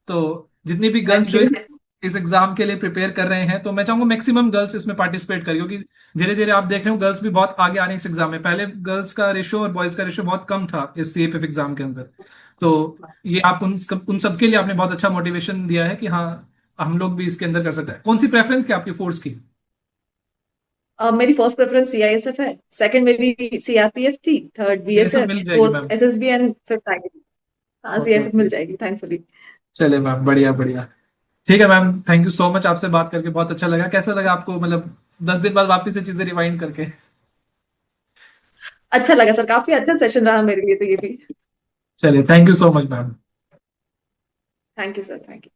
तो जितनी भी गर्ल्स थैंक जो यू। इस एग्जाम के लिए प्रिपेयर कर रहे हैं, तो मैं चाहूंगा मैक्सिमम गर्ल्स इसमें पार्टिसिपेट करें, क्योंकि धीरे धीरे आप देख रहे हो गर्ल्स भी बहुत आगे आ रही हैं इस एग्जाम में। पहले गर्ल्स का रेशियो और बॉयज का रेशियो बहुत कम था इस सीएपीएफ एग्जाम के अंदर। तो ये आप उन सबके लिए आपने बहुत अच्छा मोटिवेशन दिया है कि हाँ हम लोग भी इसके अंदर कर सकते हैं। कौन सी प्रेफरेंस क्या आपकी फोर्स की? मेरी फर्स्ट प्रेफरेंस सीआईएसएफ है, सेकंड मेरी सीआरपीएफ थी, थर्ड ये सब बीएसएफ, मिल जाएगी fourth ma'am? SSB and fifth IT. हाँ ओके सीआईएसएफ ओके। मिल जाएगी थैंकफुली। चलिए मैम, बढ़िया बढ़िया। ठीक है ma'am, thank you so much, आपसे बात करके बहुत अच्छा लगा। कैसा लगा आपको, मतलब 10 दिन बाद वापस से चीजें रिवाइंड करके? अच्छा लगा सर, काफी अच्छा सेशन रहा मेरे लिए तो ये भी। चलिए, thank you so much ma'am. Thank you sir, thank you.